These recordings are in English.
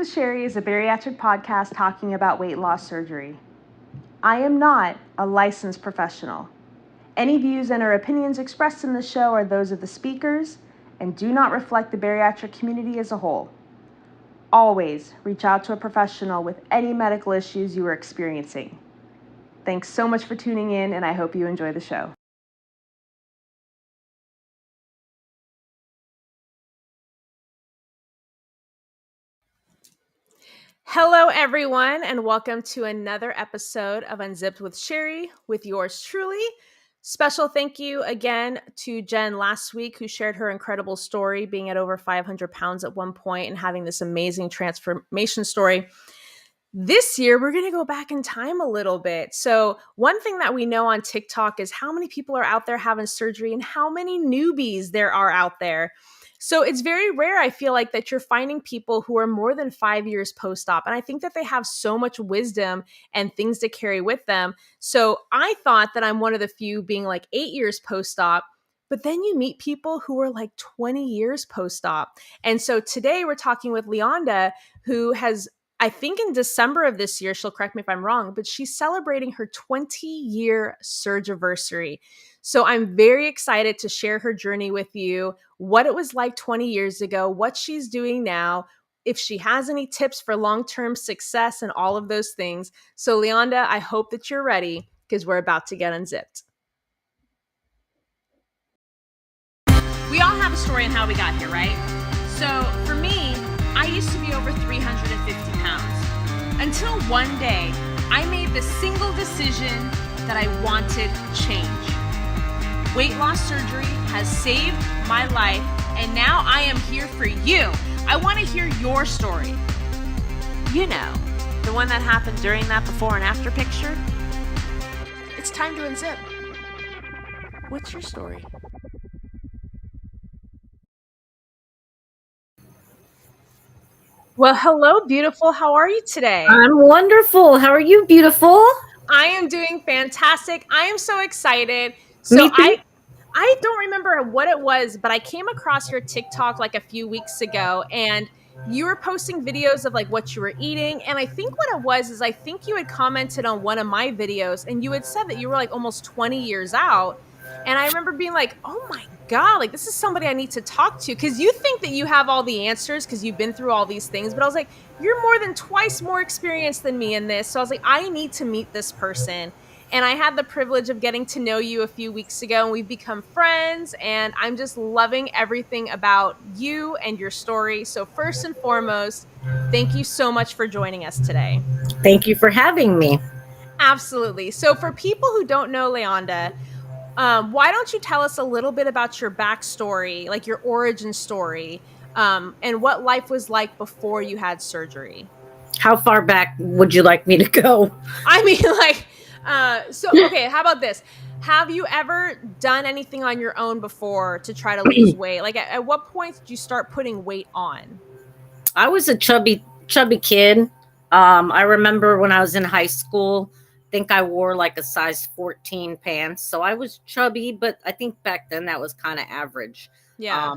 with Sherry is a bariatric podcast talking about weight loss surgery. I am not a licensed professional. Any views and or opinions expressed in the show are those of the speakers and do not reflect the bariatric community as a whole. Always reach out to a professional with any medical issues you are experiencing. Thanks so much for tuning in, and I hope you enjoy the show. Hello, everyone, and welcome to another episode of Unzipped with Sherry with yours truly. Special thank you again to Jen last week, who shared her incredible story, being at over 500 pounds at one point and having this amazing transformation story. This year, we're going to go back in time a little bit. So one thing that we know on TikTok is how many people are out there having surgery and how many newbies there are out there. So it's very rare, I feel like, that you're finding people who are more than 5 years post-op. And I think that they have so much wisdom and things to carry with them. So I thought that I'm one of the few being like 8 years post-op. But then you meet people who are like 20 years post-op. And so today we're talking with Leanda, who has, I think in December of this year, she'll correct me if I'm wrong, but she's celebrating her 20-year Surgiversary. So I'm very excited to share her journey with you, what it was like 20 years ago, what she's doing now, if she has any tips for long-term success and all of those things. So Leanda, I hope that you're ready because we're about to get unzipped. We all have a story on how we got here, right? So for me, I used to be over 350 pounds until one day I made the single decision that I wanted change. Weight loss surgery has saved my life, and now I am here for you. I want to hear your story. You know, the one that happened during that before and after picture. It's time to unzip. What's your story? Well, hello, beautiful. How are you today? I'm wonderful. How are you, beautiful? I am doing fantastic. I am so excited. Me too. I don't remember what it was, but I came across your TikTok like a few weeks ago, and you were posting videos of like what you were eating. And I think what it was is I think you had commented on one of my videos and you had said that you were like almost 20 years out. And I remember being like, oh my God, like this is somebody I need to talk to. Cause you think that you have all the answers because you've been through all these things. But I was like, you're more than twice more experienced than me in this. So I was like, I need to meet this person. And I had the privilege of getting to know you a few weeks ago, and we've become friends. And I'm just loving everything about you and your story. So first and foremost, thank you so much for joining us today. Thank you for having me. Absolutely. So for people who don't know Leanda, why don't you tell us a little bit about your backstory, like your origin story, and what life was like before you had surgery? How far back would you like me to go? I mean, like, okay, how about this? Have you ever done anything on your own before to try to lose weight? Like, at what point did you start putting weight on? I was a chubby kid. I remember when I was in high school, I think I wore like a size 14 pants. So I was chubby, but I think back then that was kind of average. Yeah.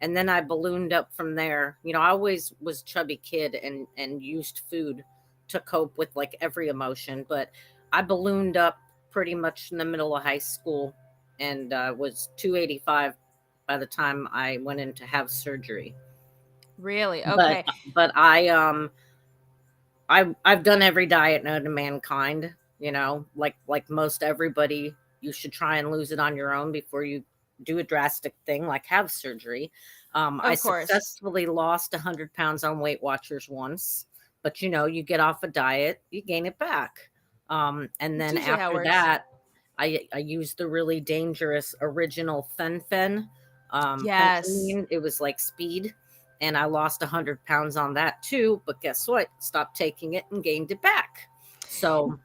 And then I ballooned up from there. You know, I always was a chubby kid and used food to cope with like every emotion. But I ballooned up pretty much in the middle of high school and was 285 by the time I went in to have surgery. Really? Okay. But I've done every diet known to mankind. You know, like most everybody, you should try and lose it on your own before you do a drastic thing like have surgery. I successfully lost 100 pounds on Weight Watchers once, but you know, you get off a diet, you gain it back. And then after that, I used the really dangerous original fen-phen. Yes. It was like speed. And I lost 100 pounds on that too. But guess what? Stopped taking it and gained it back. So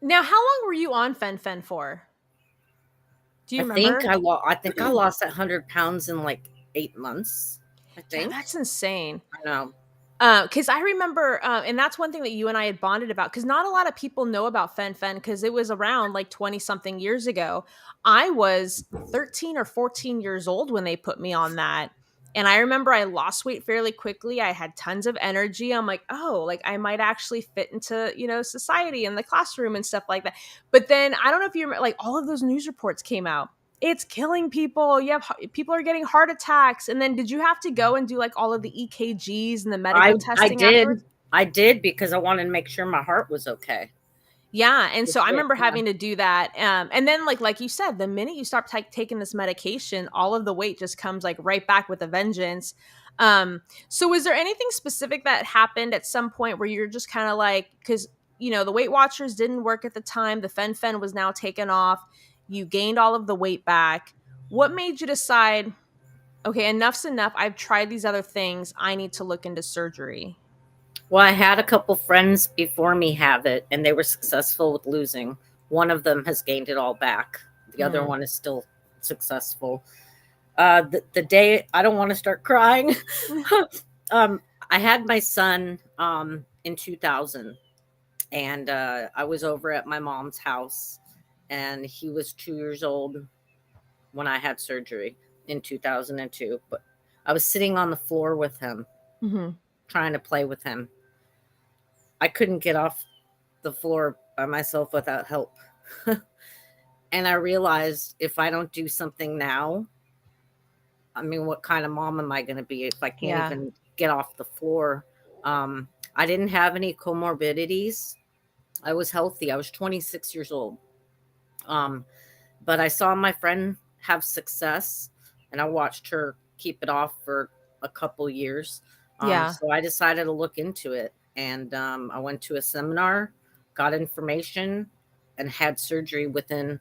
now, how long were you on fen-phen for? Do you remember? I think I lost that 100 pounds in like 8 months. I think. Yeah, that's insane. I know. Because I remember, and that's one thing that you and I had bonded about, because not a lot of people know about fen-phen because it was around like 20 something years ago. I was 13 or 14 years old when they put me on that. And I remember I lost weight fairly quickly. I had tons of energy. I'm like, oh, like I might actually fit into, society and the classroom and stuff like that. But then I don't know if you remember, like all of those news reports came out. It's killing people. People are getting heart attacks. And then did you have to go and do like all of the EKGs and the medical I testing afterwards? did. I did because I wanted to make sure my heart was okay. Yeah, and so I Legit, remember yeah. having to do that, and then like you said, the minute you start taking this medication, all of the weight just comes like right back with a vengeance. So was there anything specific that happened at some point where you're just kind of like, because the Weight Watchers didn't work at the time, the fen was now taken off, you gained all of the weight back. What made you decide, okay, enough's enough? I've tried these other things. I need to look into surgery. Well, I had a couple friends before me have it, and they were successful with losing. One of them has gained it all back. The other Mm. one is still successful. The day I don't want to start crying. um, I had my son in 2000, and I was over at my mom's house, and he was 2 years old when I had surgery in 2002. But I was sitting on the floor with him, Mm-hmm. trying to play with him. I couldn't get off the floor by myself without help. And I realized if I don't do something now, I mean, what kind of mom am I going to be if I can't Yeah, even get off the floor? I didn't have any comorbidities. I was healthy. I was 26 years old. Um, but I saw my friend have success, and I watched her keep it off for a couple years. yeah. So I decided to look into it, and I went to a seminar, got information, and had surgery within,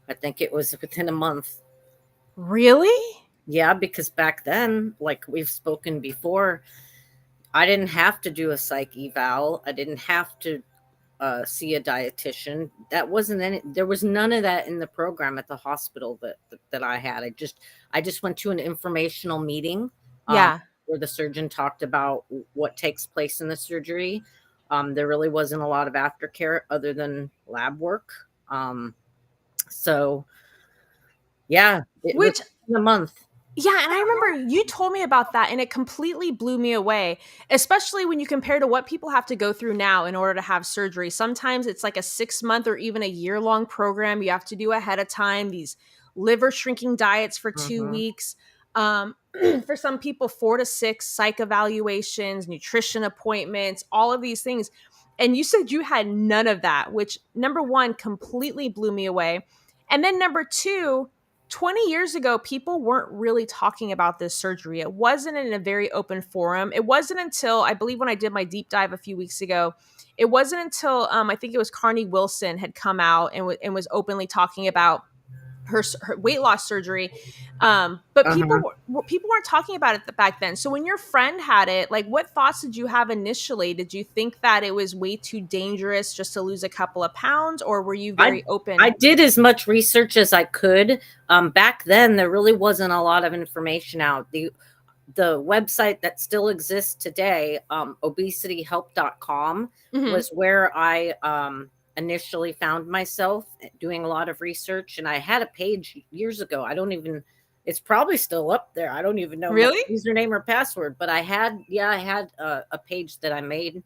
I think it was within a month. Really? Yeah, because back then, like we've spoken before, I didn't have to do a psych eval. I didn't have to see a dietitian. That wasn't any. There was none of that in the program at the hospital that I had. I just went to an informational meeting, um, Yeah. where the surgeon talked about what takes place in the surgery. There really wasn't a lot of aftercare other than lab work. So yeah, it was Which, a month. yeah, and I remember you told me about that and it completely blew me away, especially when you compare to what people have to go through now in order to have surgery. Sometimes it's like a 6 month or even a year-long program you have to do ahead of time, these liver shrinking diets for two Hmm. weeks. For some people, 4 to 6 psych evaluations, nutrition appointments, all of these things. And you said you had none of that, which number one, completely blew me away. And then number two, 20 years ago, people weren't really talking about this surgery. It wasn't in a very open forum. It wasn't until, I believe, when I did my deep dive a few weeks ago, it wasn't until I think it was Carney Wilson had come out and was openly talking about her weight loss surgery. But Uh-huh. people weren't talking about it back then. So when your friend had it, like, what thoughts did you have initially? Did you think that it was way too dangerous just to lose a couple of pounds, or were you I very I open? did as much research as I could. Back then, there really wasn't a lot of information out. The website that still exists today, obesityhelp.com, Hmm. was where I initially found myself doing a lot of research. And I had a page years ago. I don't even, it's probably still up there. I don't even know my Really? username or password, but I had a page that I made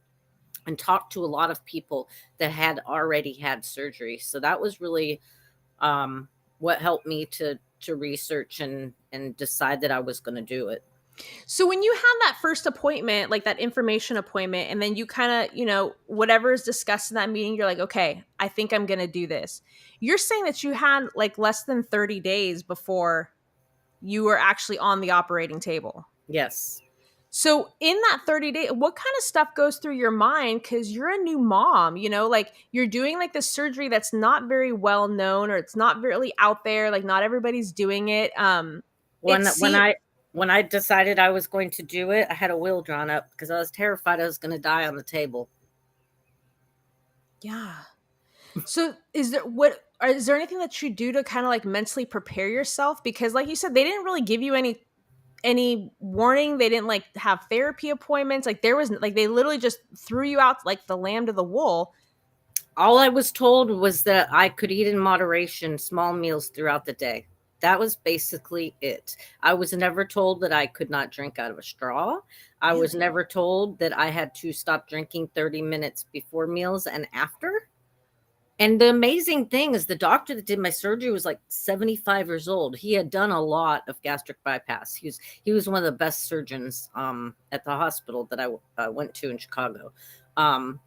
and talked to a lot of people that had already had surgery. So that was really um, what helped me to research and decide that I was going to do it. So when you have that first appointment, like that information appointment, and then you kind of, whatever is discussed in that meeting, you're like, okay, I think I'm going to do this. You're saying that you had like less than 30 days before you were actually on the operating table. Yes. So in that 30 days, what kind of stuff goes through your mind? Because you're a new mom, like you're doing like this surgery that's not very well known or it's not really out there. Like not everybody's doing it. When when I when I decided I was going to do it, I had a will drawn up because I was terrified I was going to die on the table. Yeah. So is there anything that you do to kind of like mentally prepare yourself? Because like you said, they didn't really give you any warning. They didn't like have therapy appointments. Like there was like they literally just threw you out like the lamb to the wool. All I was told was that I could eat in moderation, small meals throughout the day. That was basically it. I was never told that I could not drink out of a straw. I was Really? never told that I had to stop drinking 30 minutes before meals and after. And the amazing thing is the doctor that did my surgery was like 75 years old. He had done a lot of gastric bypass. He was one of the best surgeons at the hospital that I went to in Chicago. Um,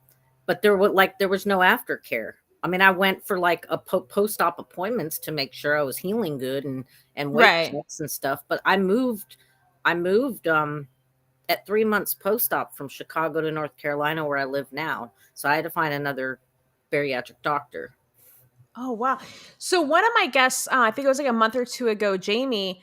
but there was no aftercare. I mean, I went for like a post-op appointments to make sure I was healing good and weight Right. checks and stuff. But I moved at 3 months post-op from Chicago to North Carolina where I live now. So I had to find another bariatric doctor. Oh, wow. So one of my guests, I think it was like a month or two ago, Jamie,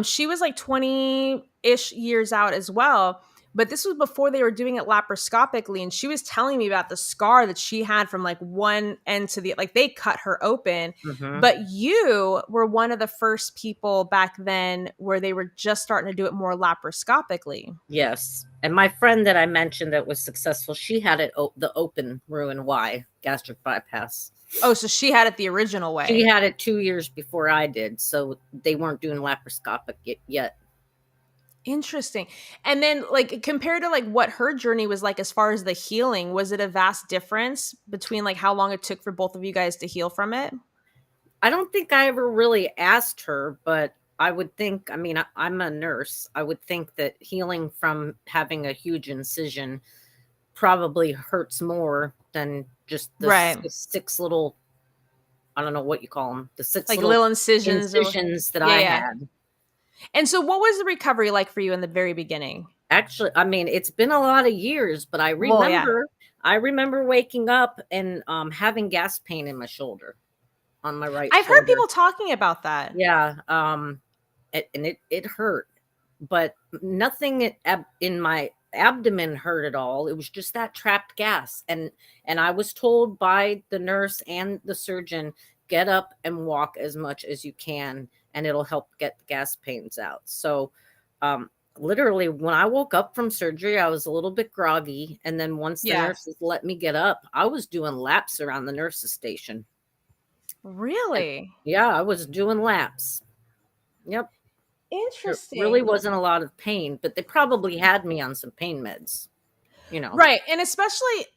she was like 20-ish years out as well. But this was before they were doing it laparoscopically. And she was telling me about the scar that she had from like one end to the, like they cut her open. Hmm. But you were one of the first people back then where they were just starting to do it more laparoscopically. Yes. And my friend that I mentioned that was successful, she had it the open Roux Y gastric bypass. Oh, so she had it the original She way. had it 2 years before I did, so they weren't doing laparoscopic yet. Interesting. And then like compared to like what her journey was like as far as the healing, was it a vast difference between like how long it took for both of you guys to heal from it? I don't think I ever really asked her, but I would think, I mean, I'm a nurse. I would think that healing from having a huge incision probably hurts more than just the Right. six little, I don't know what you call them, the six Like little little incisions or incisions that yeah, I yeah. had. And so what was the recovery like for you in the very beginning? Actually, I mean, it's been a lot of years, but I Well, yeah. remember I remember waking up and having gas pain in my shoulder, on my right I've heard shoulder. people talking about that. Yeah, and it hurt, but nothing in my abdomen hurt at all. It was just that trapped gas, and I was told by the nurse and the surgeon, get up and walk as much as you can, and it'll help get the gas pains out. So, literally, when I woke up from surgery, I was a little bit groggy, and then once the Yeah. nurses let me get up, I was doing laps around the nurses station. And Really? yeah, I was doing laps. Yep. There really Interesting. wasn't a lot of pain, but they probably had me on some pain meds, you know. Right. And especially,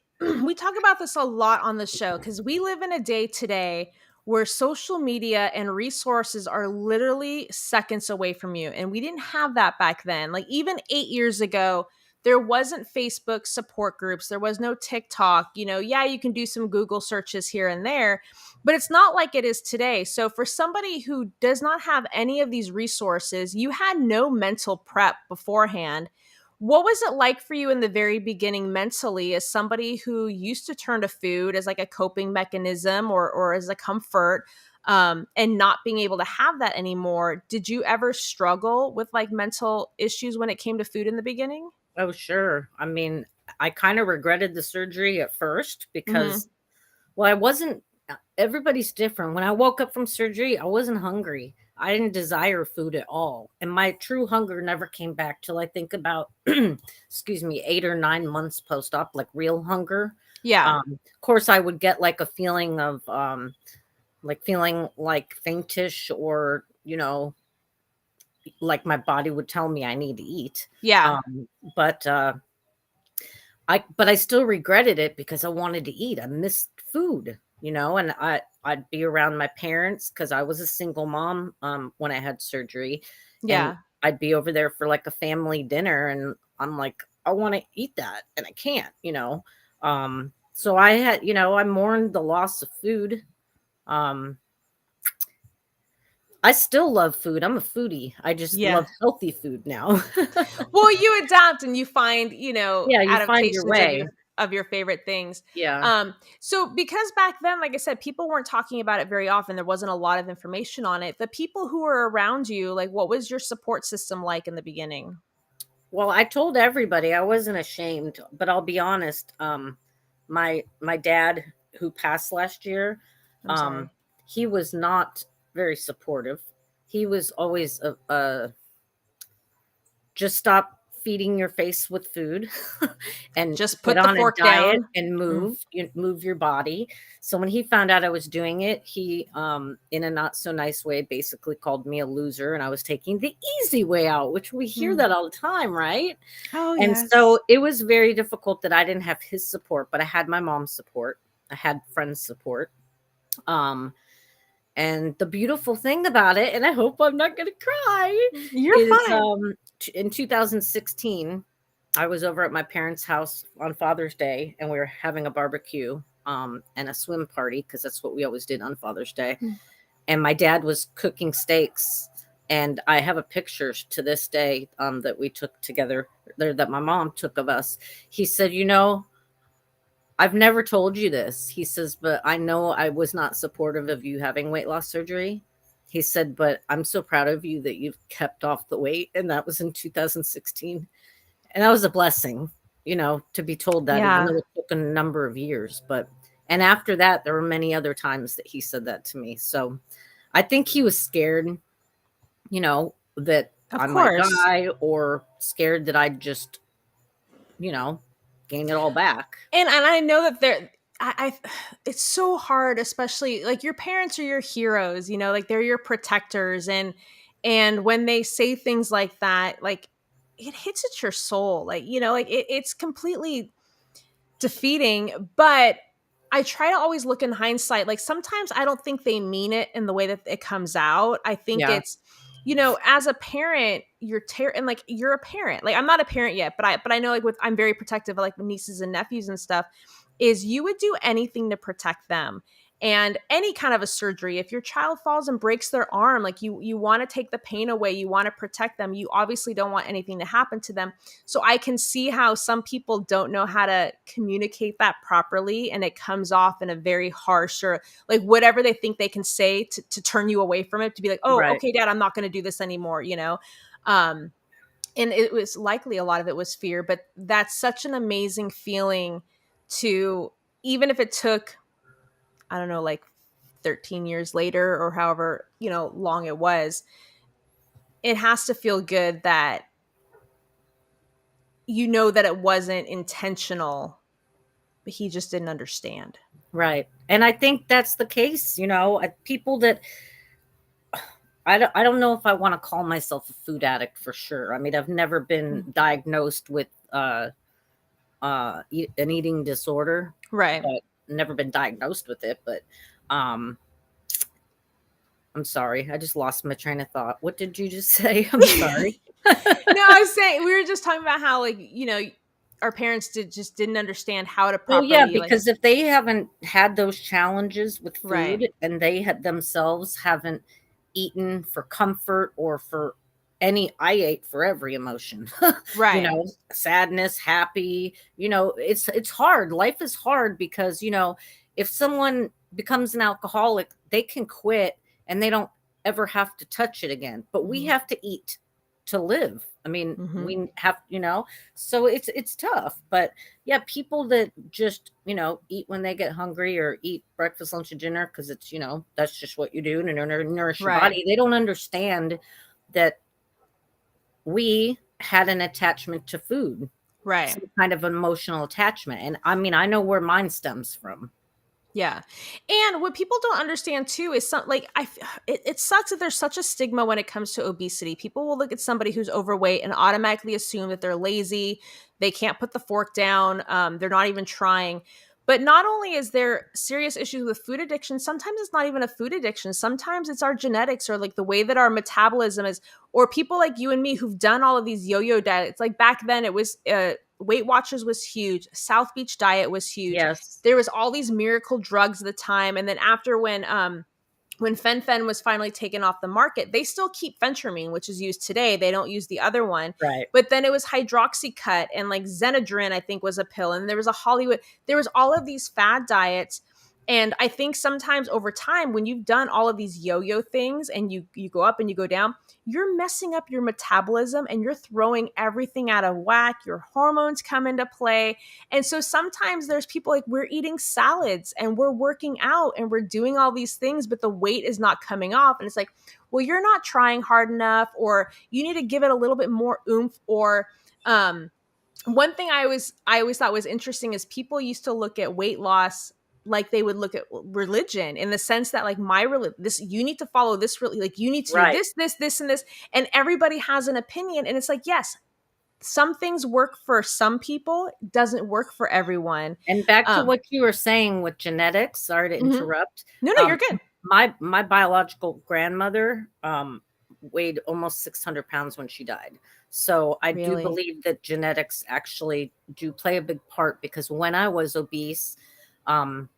we talk about this a lot on the show because we live in a day today where social media and resources are literally seconds away from you. And we didn't have that back then. Like, even 8 years ago, there wasn't Facebook support groups, there was no TikTok. Yeah, you can do some Google searches here and there, but it's not like it is today. So, for somebody who does not have any of these resources, you had no mental prep beforehand. What was it like for you in the very beginning mentally as somebody who used to turn to food as like a coping mechanism or as a comfort, and not being able to have that anymore? Did you ever struggle with like mental issues when it came to food in the beginning? Oh, sure. I mean, I kind of regretted the surgery at first Hmm. because, well, I wasn't, everybody's different. When I woke up from surgery, I wasn't hungry. I didn't desire food at all. And my true hunger never came back till I think about, excuse me, 8 or 9 months post op, like real hunger. Yeah. Of course, I would get like a feeling of, like feeling like faintish or, like my body would tell me I need to eat. Yeah. Um, but I still regretted it because I wanted to eat. I missed food, and I'd be around my parents because I was a single mom when I had surgery, and Yeah. I'd be over there for like a family dinner, and I'm like, I want to eat that, and I can't. So I had, I mourned the loss of food. Um, I still love food. I'm a foodie. I just Yeah. love healthy food now. Well, you adapt and you find, Yeah, you find your adaptations of way. your favorite things. Yeah. So because back then, like I said, people weren't talking about it very often. There wasn't a lot of information on it. The people who were around you, like, what was your support system like in the beginning? Well, I told everybody I wasn't ashamed, but I'll be honest. My dad, who passed last year, I'm um, sorry. he was not very supportive. He was always just stop feeding your face with food and Just get put the on a fork diet down. and Mm. move your body. So when he found out I was doing it, he in a not so nice way basically called me a loser, and I was taking the easy way out, which we hear Mm. that all the time, right? Oh, And yes. so it was very difficult that I didn't have his support, but I had my mom's support. I had friends' support. Um, and the beautiful thing about it, and I hope I'm not going to cry, You're is fine. in 2016, I was over at my parents' house on Father's Day, and we were having a barbecue and a swim party because that's what we always did on Father's Day. Mm. And my dad was cooking steaks. And I have a picture to this day that we took together there that my mom took of us. He said, I've never told you this. He says, but I know I was not supportive of you having weight loss surgery. He said, but I'm so proud of you that you've kept off the weight. And that was in 2016. And that was a blessing, to be told that, even Yeah. though it took a number of years. And after that, there were many other times that he said that to me. So I think he was scared, that Of I might course. die, or scared that I'd just, gain it all back. And I know that I it's so hard, especially like your parents are your heroes, like they're your protectors, and when they say things like that, like it hits at your soul, like like it's completely defeating. But I try to always look in hindsight. Like sometimes I don't think they mean it in the way that it comes out. I think Yeah. it's, as a parent, and like you're a parent. Like I'm not a parent yet, but I know like I'm very protective of like nieces and nephews and stuff. Is you would do anything to protect them. And any kind of a surgery, if your child falls and breaks their arm, like you want to take the pain away, you want to protect them. You obviously don't want anything to happen to them. So I can see how some people don't know how to communicate that properly, and it comes off in a very harsh or like whatever they think they can say to turn you away from it, to be like, oh, Right. okay, dad, I'm not going to do this anymore. Um, and it was likely a lot of it was fear, but that's such an amazing feeling to, even if it took, I don't know, like 13 years later or however, long it was, it has to feel good that that it wasn't intentional, but he just didn't understand. Right. And I think that's the case, people that I don't know if I want to call myself a food addict for sure. I mean, I've never been diagnosed with an eating disorder, Right. but never been diagnosed with it. But um, I'm sorry, I just lost my train of thought. What did you just say? I'm sorry. No, I was saying we were just talking about how like, our parents just didn't understand how to Well, yeah, properly like because if they haven't had those challenges with right. food, and they had themselves haven't eaten for comfort or for I ate for every emotion, Right. sadness, happy, it's hard. Life is hard because, if someone becomes an alcoholic, they can quit and they don't ever have to touch it again. But we Mhm. have to eat to live. I mean, Mhm. we have, so it's tough. But yeah, people that just, eat when they get hungry, or eat breakfast, lunch, and dinner because it's, that's just what you do to nourish your Right. body. They don't understand that we had an attachment to food, Right. some kind of emotional attachment. And I mean, I know where mine stems from. Yeah. And what people don't understand too is it sucks that there's such a stigma when it comes to obesity. People will look at somebody who's overweight and automatically assume that they're lazy, they can't put the fork down, they're not even trying. But not only is there serious issues with food addiction, sometimes it's not even a food addiction. Sometimes it's our genetics or like the way that our metabolism is, or people like you and me who've done all of these yo-yo diets. Like back then it was Weight Watchers was huge. South Beach diet was huge. Yes. There was all these miracle drugs at the time, and then after when fen was finally taken off the market, they still keep phentermine, which is used today. They don't use the other one. Right. But then it was hydroxycut and like Xenadrin, I think was a pill, and there was there was all of these fad diets. And I think sometimes over time, when you've done all of these yo-yo things and you go up and you go down, you're messing up your metabolism and you're throwing everything out of whack. Your hormones come into play. And so sometimes there's people like, we're eating salads and we're working out and we're doing all these things, but the weight is not coming off. And it's like, well, you're not trying hard enough, or you need to give it a little bit more oomph, or One thing I always thought was interesting is people used to look at weight loss like they would look at religion, in the sense that, like, this, you need to follow this, really, like, you need to do Right. this and this, and everybody has an opinion, and it's like, yes, some things work for some people, doesn't work for everyone. And back to um what you were saying with genetics, sorry to mhm. interrupt. No, Um, you're good. my biological grandmother weighed almost 600 pounds when she died. So I do Really? believe that genetics actually do play a big part, because when I was obese, um,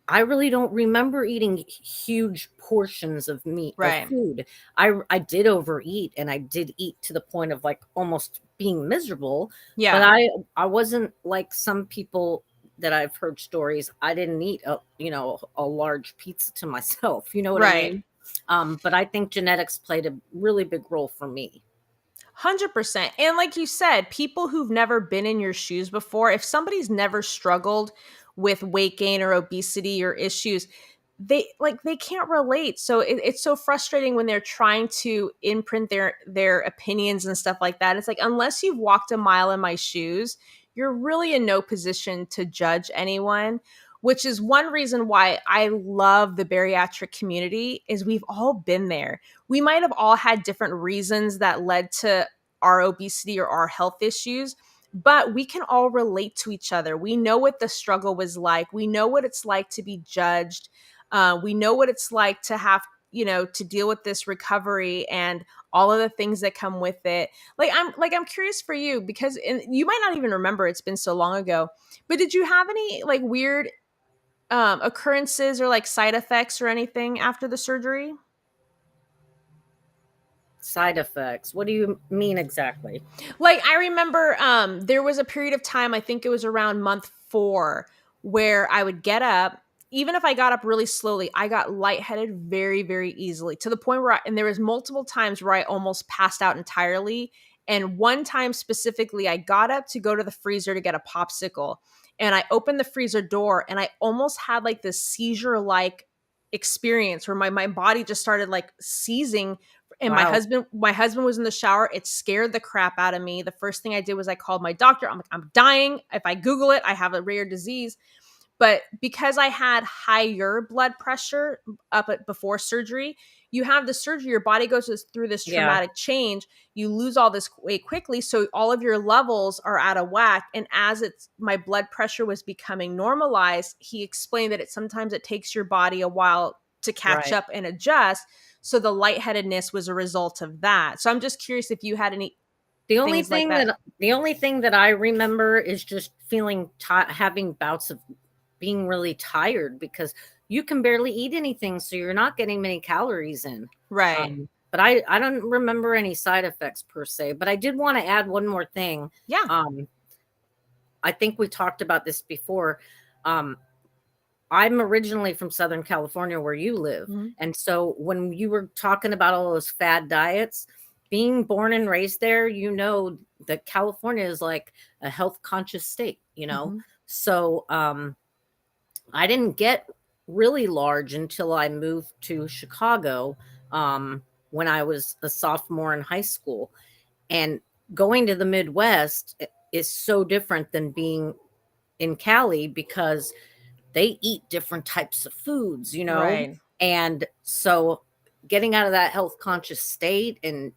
I really don't remember eating huge portions of meat of Right. food. I did overeat, and I did eat to the point of like almost being miserable, but Yeah. I wasn't like some people that I've heard stories. I didn't eat a large pizza to myself. You know what I Right. mean? But I think genetics played a really big role for me. 100%. And like you said, people who've never been in your shoes before, if somebody's never struggled with weight gain or obesity or issues, they can't relate. So it's so frustrating when they're trying to imprint their opinions and stuff like that. It's like, unless you've walked a mile in my shoes, you're really in no position to judge anyone. Which is one reason why I love the bariatric community, is we've all been there. We might have all had different reasons that led to our obesity or our health issues, but we can all relate to each other. We know what the struggle was like. We know what it's like to be judged. We know what it's like to have, to deal with this recovery and all of the things that come with it. I'm curious for you, because you might not even remember, it's been so long ago, but did you have any like weird occurrences or like side effects or anything after the surgery? Side effects. What do you mean exactly? Like, I remember there was a period of time, I think it was around month 4, where I would get up. Even if I got up really slowly, I got lightheaded very, very easily, to the point where and there was multiple times where I almost passed out entirely. And one time specifically, I got up to go to the freezer to get a popsicle, and I opened the freezer door, and I almost had like this seizure like experience where my body just started like seizing. And my Wow. husband was in the shower. It scared the crap out of me. The first thing I did was I called my doctor. I'm like, I'm dying. If I Google it, I have a rare disease. But because I had higher blood pressure before surgery, you have the surgery, your body goes through this Yeah. traumatic change. You lose all this weight quickly, so all of your levels are out of whack. And as my blood pressure was becoming normalized, he explained that sometimes it takes your body a while to catch Right. up and adjust. So the lightheadedness was a result of that. So I'm just curious if you had any things like that. The only thing that I remember is just feeling having bouts of being really tired, because you can barely eat anything, so you're not getting many calories in. Right. But I don't remember any side effects per se. But I did want to add one more thing. Yeah. Um, I think we talked about this before. Um, I'm originally from Southern California, where you live. Mhm. And so when you were talking about all those fad diets, being born and raised there, that California is like a health conscious state. Mhm. So I didn't get really large until I moved to Chicago when I was a sophomore in high school. And going to the Midwest is so different than being in Cali, because they eat different types of foods. Right. And so getting out of that health conscious state, and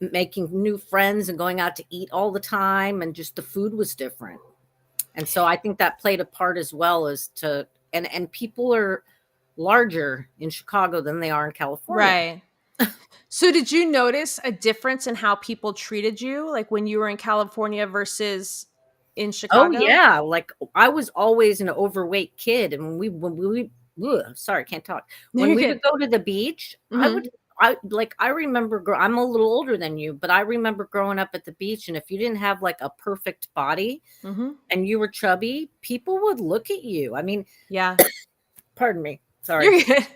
making new friends and going out to eat all the time, and just the food was different. And so I think that played a part as well, as to and people are larger in Chicago than they are in California. Right. So did you notice a difference in how people treated you, like when you were in California versus in Oh Chicago? yeah, like I was always an overweight kid, and sorry, can't talk. No, When you're we good. would go to the beach, Mhm. I remember I'm a little older than you, but I remember growing up at the beach, and if you didn't have like a perfect body Mhm. and you were chubby, people would look at you. I mean, Yeah. pardon me, sorry. You're good.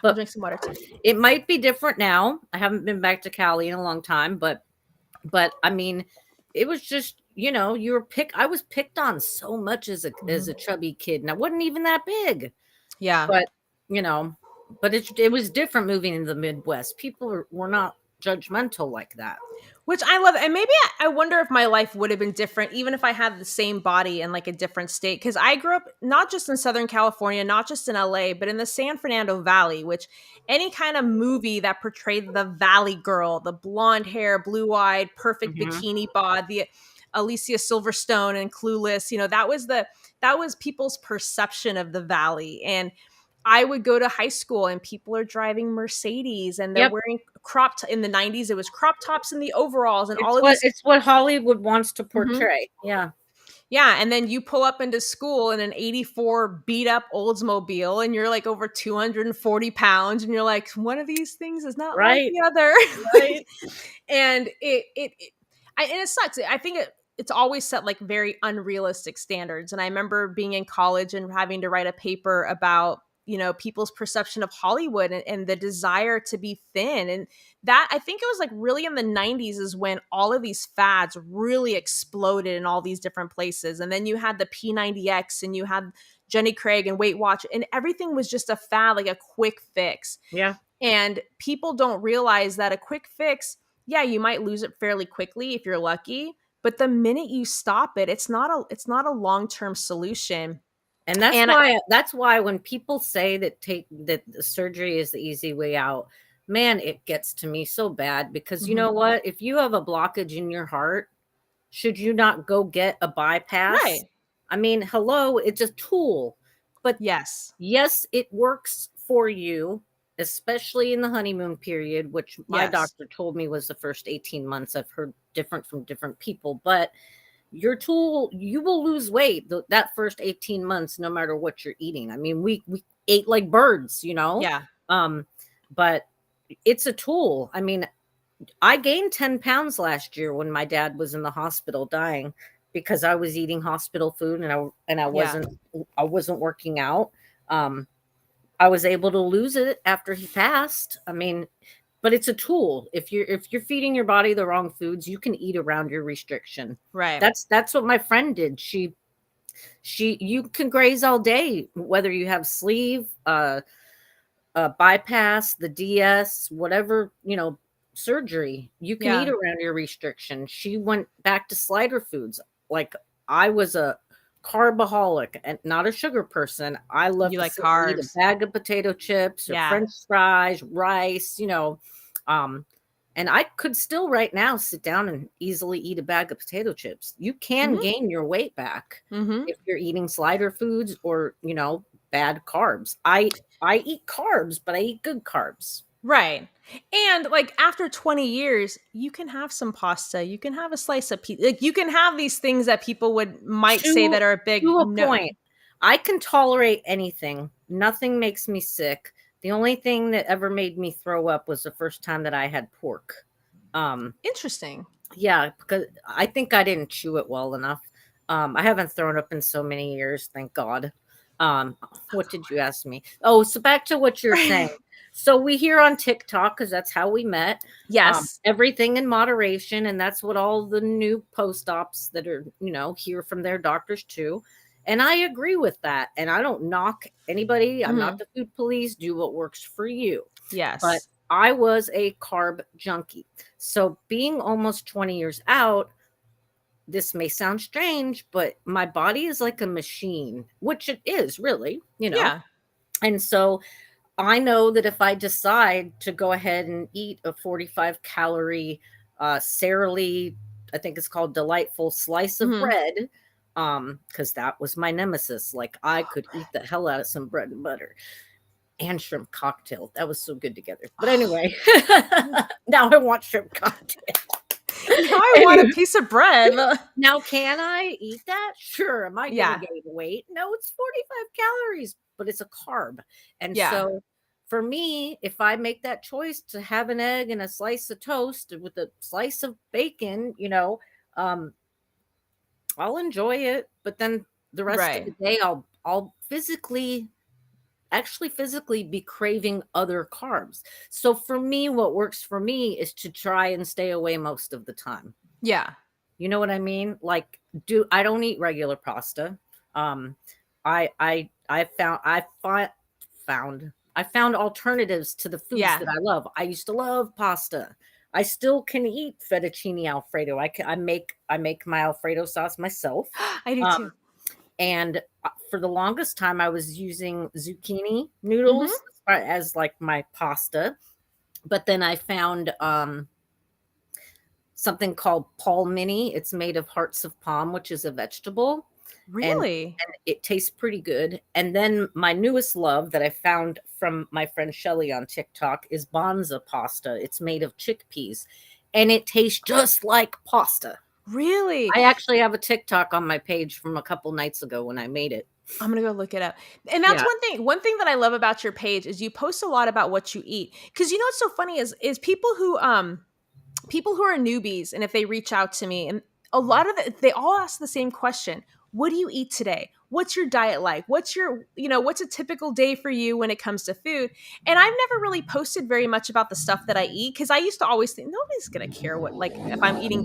I'll But drink some water too. it might be different now. I haven't been back to Cali in a long time, but I mean, it was just, I was picked on so much as a Mhm. chubby kid, and I wasn't even that big. Yeah. But, you know, but it was different moving into the Midwest. People were not judgmental like that. Which I love. And maybe I wonder if my life would have been different, even if I had the same body in like a different state. Cause I grew up not just in Southern California, not just in LA, but in the San Fernando Valley, which any kind of movie that portrayed the Valley girl, the blonde hair, blue eyed, perfect Mhm. bikini bod, the Alicia Silverstone and Clueless, that was people's perception of the Valley. And I would go to high school and people are driving Mercedes and they're Yep. wearing in the 90s. It was crop tops and the overalls and all It's of what these. it's what Hollywood wants to Mhm. portray. Yeah. Yeah. And then you pull up into school in an 84 beat up Oldsmobile and you're like over 240 pounds. And you're like, one of these things is not like Right. the other. Right. And and it sucks. I think it's always set like very unrealistic standards. And I remember being in college and having to write a paper about people's perception of Hollywood and the desire to be thin. And that, I think it was like really in the 90s is when all of these fads really exploded in all these different places. And then you had the P90X and you had Jenny Craig and Weight Watch, and everything was just a fad, like a quick fix. Yeah. And people don't realize that a quick fix, yeah, you might lose it fairly quickly if you're lucky, but the minute you stop it, it's not a long-term solution. And that's And why when people say that the surgery is the easy way out, man, it gets to me so bad because you Mhm. know what? If you have a blockage in your heart, should you not go get a bypass? Right. I mean, hello, it's a tool. But Yes. yes, it works for you, especially in the honeymoon period, which my Yes. doctor told me was the first 18 months. I've heard different from different people, but your tool, you will lose weight that first 18 months no matter what you're eating. I mean, we ate like birds, Yeah. um but it's a tool. I mean, I gained 10 pounds last year when my dad was in the hospital dying because I was eating hospital food and Yeah. I wasn't working out. um I was able to lose it after he passed. I mean, but it's a tool. If you're feeding your body the wrong foods, you can eat around your restriction. Right. That's what my friend did. You can graze all day, whether you have sleeve, bypass, the DS, whatever, surgery. You can eat Yeah. around your restriction. She went back to slider foods. Like, I was a carbaholic and not a sugar person. I love You to like sit and eat a carbs. bag of potato chips or Yeah. French fries, rice, um, and I could still right now sit down and easily eat a bag of potato chips. You can Mhm. gain your weight back Mhm. if you're eating slider foods or, bad carbs. I eat carbs, but I eat good carbs. Right. And like after 20 years, you can have some pasta, you can have a slice of pizza. Like you can have these things that people might say To that are a big to a no. point. I can tolerate anything. Nothing makes me sick. The only thing that ever made me throw up was the first time that I had pork. Um, Interesting. yeah, because I think I didn't chew it well enough. I haven't thrown up in so many years, thank God. What did you ask me? Oh, so back to what you're saying. So we hear on TikTok, because that's how we met, Yes. everything in moderation, and that's what all the new post-ops that are, hear from their doctors too. And I agree with that. And I don't knock anybody. I'm not Mhm. the food police. Do what works for you. But Yes. I was a carb junkie. So being almost 20 years out, this may sound strange, but my body is like a machine, which it is really. Yeah. And so I know that if I decide to go ahead and eat a 45 calorie, Sara Lee, I think it's called delightful slice of Mhm. bread, because that was my nemesis. Like, I could eat the hell out of some bread and butter and shrimp cocktail. That was so good together. But anyway, now I want shrimp cocktail. Now I want a Anyway, piece of bread. now can I eat that? Sure. Am I going to Yeah. gain weight? No, it's 45 calories, but it's a carb. And Yeah. so for me, if I make that choice to have an egg and a slice of toast with a slice of bacon, um, I'll enjoy it. But then the rest of Right. the day, I'll physically be craving other carbs. So for me, what works for me is to try and stay away most of the time. Yeah. You know what I mean? Like, I don't eat regular pasta. Um, I found alternatives to the foods Yeah. that I love. I used to love pasta. I still can eat fettuccine Alfredo. I make my Alfredo sauce myself. I do Um, too. and for the longest time, I was using zucchini Mhm. noodles as like my pasta. But then I found something called Paul Mini. It's made of hearts of palm, which is a vegetable, and Really? it tastes pretty good. And then my newest love that I found from my friend Shelly on TikTok is Bonza pasta. It's made of chickpeas, and it tastes just like pasta. Really? I actually have a TikTok on my page from a couple nights ago when I made it. I'm gonna go look it up. And that's Yeah. one thing. One thing that I love about your page is you post a lot about what you eat. Because you know what's so funny is people who are newbies, and if they reach out to me, and a lot of they all ask the same question: what do you eat today? What's your diet like? What's your, what's a typical day for you when it comes to food? And I've never really posted very much about the stuff that I eat, because I used to always think nobody's gonna care what, like, if I'm eating.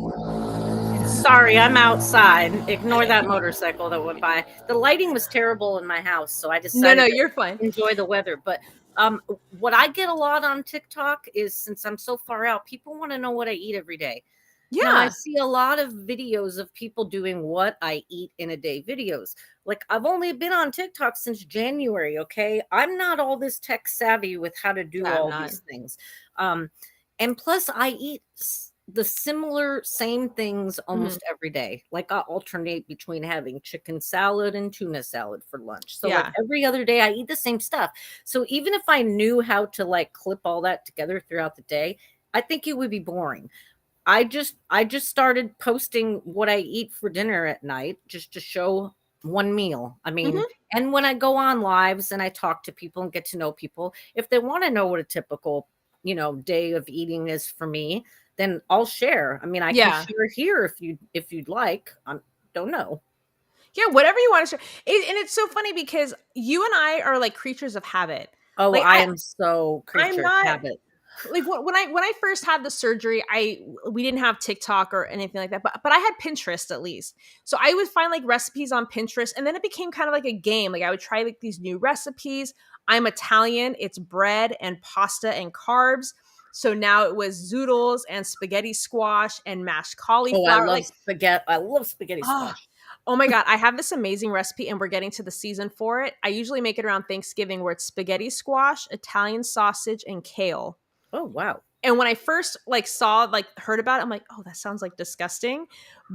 Sorry, I'm outside. Ignore that motorcycle that went by. The lighting was terrible in my house, so I No, no, decided to you're fine. enjoy the weather. But what I get a lot on TikTok is, since I'm so far out, people want to know what I eat every day. Now, I Yeah. see a lot of videos of people doing what I eat in a day videos. Like, I've only been on TikTok since January, okay? I'm not all this tech savvy with how to do Yeah, I'm all not. these things. Um, and plus, I eat the similar same things Mhm. almost every day. Like, I alternate between having chicken salad and tuna salad for lunch. So, like, Yeah. every other day, I eat the same stuff. So, even if I knew how to like clip all that together throughout the day, I think it would be boring. I just started posting what I eat for dinner at night just to show one meal. I mean, Mhm. and when I go on lives and I talk to people and get to know people, if they want to know what a typical, day of eating is for me, then I'll share. I mean, I can Yeah. share here if you'd like. I don't know. Yeah, whatever you want to share. And it's so funny because you and I are like creatures of habit. Oh, Like I am so I'm creature of not habit. like when I first had the surgery, we didn't have TikTok or anything like that, but I had Pinterest at least. So I would find like recipes on Pinterest, and then it became kind of like a game. Like I would try like these new recipes. I'm Italian. It's bread and pasta and carbs. So now it was zoodles and spaghetti squash and mashed Oh, I cauliflower. love Like, spaghetti. I love spaghetti oh, squash. oh my God, I have this amazing recipe and we're getting to the season for it. I usually make it around Thanksgiving where it's spaghetti squash, Italian sausage, and kale. Oh, wow. And when I first like saw, like heard about it, I'm like, oh, that sounds like disgusting.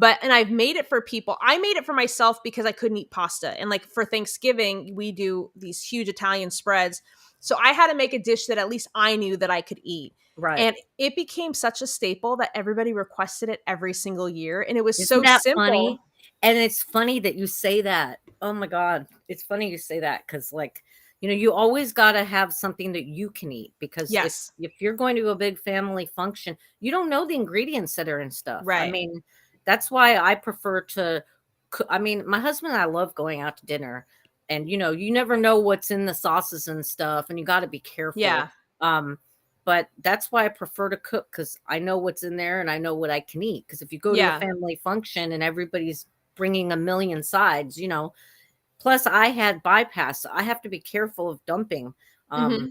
And I've made it for people. I made it for myself because I couldn't eat pasta. And like for Thanksgiving, we do these huge Italian spreads. So I had to make a dish that at least I knew that I could eat. Right. And it became such a staple that everybody requested it every single year. And it was Isn't so that simple. funny? And it's funny that you say that. Oh my God. It's funny you say that because, like, you always got to have something that you can eat, because if Yes. if you're going to a big family function, you don't know the ingredients that are in stuff. I Right. mean, that's why I prefer to I mean, my husband and I love going out to dinner, and you never know what's in the sauces and stuff, and you got to be careful. Yeah. Um but that's why I prefer to cook, because I know what's in there and I know what I can eat. Because if you go to a Yeah. family function and everybody's bringing a million sides. Plus, I had bypass, so I have to be careful of dumping, Hmm.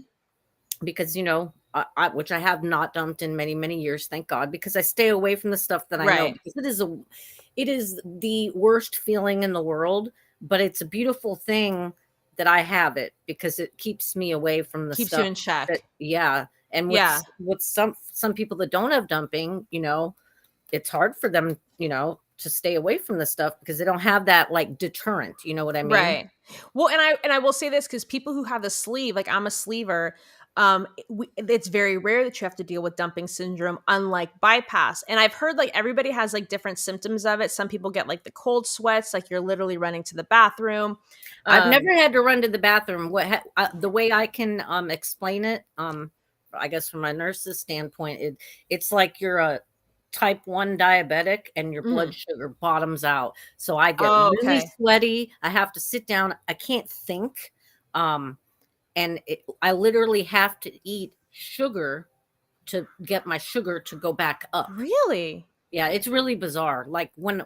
because which I have not dumped in many many years, thank God, because I stay away from the stuff that I know, Right. because it is the worst feeling in the world, but it's a beautiful thing that I have it, because it keeps me away from the Keeps you stuff in that, check. yeah. And Yeah. with some people that don't have dumping, it's hard for them, to stay away from the stuff, because they don't have that like deterrent. You know what I mean? Right. Well, and I will say this, because people who have the sleeve, like I'm a sleever, it's very rare that you have to deal with dumping syndrome, unlike bypass. And I've heard like everybody has like different symptoms of it. Some people get like the cold sweats, like you're literally running to the bathroom. I've never Um, had to run to the bathroom. The way I can explain it, I guess from a nurse's standpoint, it's like you're a type 1 diabetic and your blood mhm. sugar bottoms out. So I get Oh, really okay. sweaty. I have to sit down. I can't think. Um, and I literally have to eat sugar to get my sugar to go back up. Really? Yeah, it's really bizarre. Like when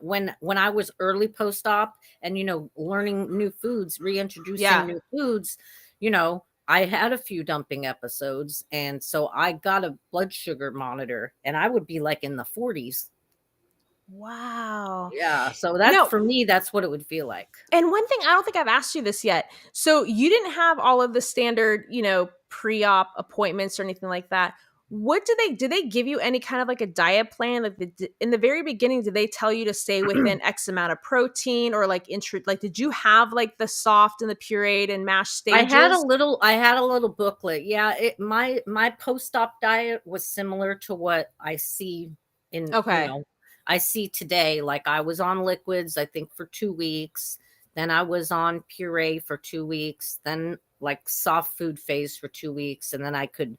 I was early post-op and learning new foods, reintroducing Yeah. new foods, you know, I had a few dumping episodes, and so I got a blood sugar monitor, and I would be like in the 40s. Wow. Yeah, so that's No, for me, that's what it would feel like. and one thing, I don't think I've asked you this yet. So you didn't have all of the standard, pre-op appointments or anything like that. What did they give you any kind of like a diet plan? Like in the very beginning, did they tell you to stay within X amount of protein, or like like did you have like the soft and the pureed and mashed stages? I had a little booklet. Yeah, my post-op diet was similar to what I see in, Okay. I see today. Like I was on liquids, I think for 2 weeks, then I was on puree for 2 weeks, then like soft food phase for 2 weeks, and then I could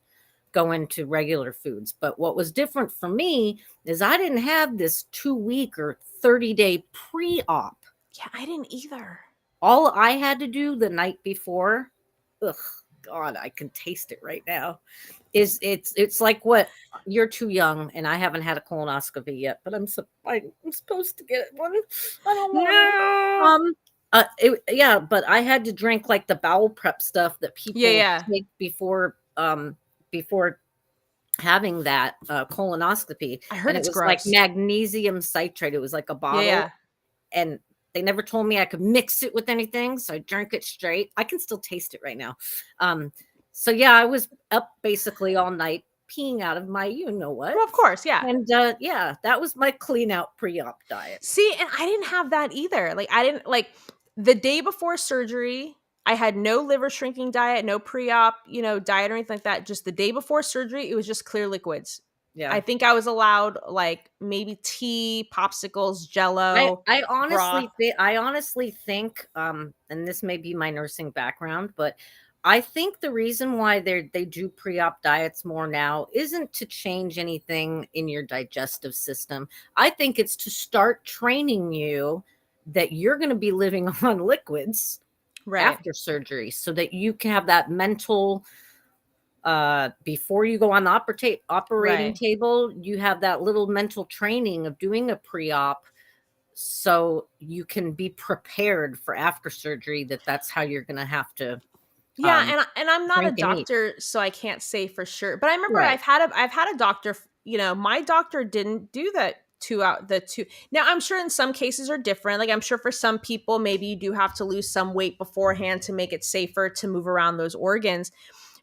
go into regular foods. But what was different for me is I didn't have this 2 week or 30-day pre-op. Yeah, I didn't either. All I had to do the night before, ugh, God, I can taste it right now. It's like what, you're too young, and I haven't had a colonoscopy yet, but I'm supposed to get one. I don't want to. No. Yeah, but I had to drink like the bowel prep stuff that Yeah, people yeah. take before having that colonoscopy, I heard and it it's was like gross. magnesium citrate. It was like a Yeah, bottle, yeah. and they never told me I could mix it with anything, so I drank it straight. I can still taste it right now. So yeah, I was up basically all night peeing out of my what. Well, of course, yeah. And yeah, that was my clean out pre-op diet. See, and I didn't have that either. Like I didn't like the day before surgery, I had no liver shrinking diet, no pre-op, diet or anything like that. Just the day before surgery, it was just clear liquids. I Yeah. think I was allowed like maybe tea, popsicles, jello, broth. I honestly think, and this may be my nursing background, but I think the reason why they do pre-op diets more now isn't to change anything in your digestive system. I think it's to start training you that you're going to be living on liquids Right. after surgery, so that you can have that mental, before you go on the operating Right. table, you have that little mental training of doing a pre-op, so you can be prepared for after surgery, that's how you're going to have to Yeah, and I'm not a drink and eat. doctor, so I can't say for sure. But I remember Right. I've had a doctor, my doctor didn't do that 2 out the 2. Now, I'm sure in some cases are different. Like I'm sure for some people maybe you do have to lose some weight beforehand to make it safer to move around those organs.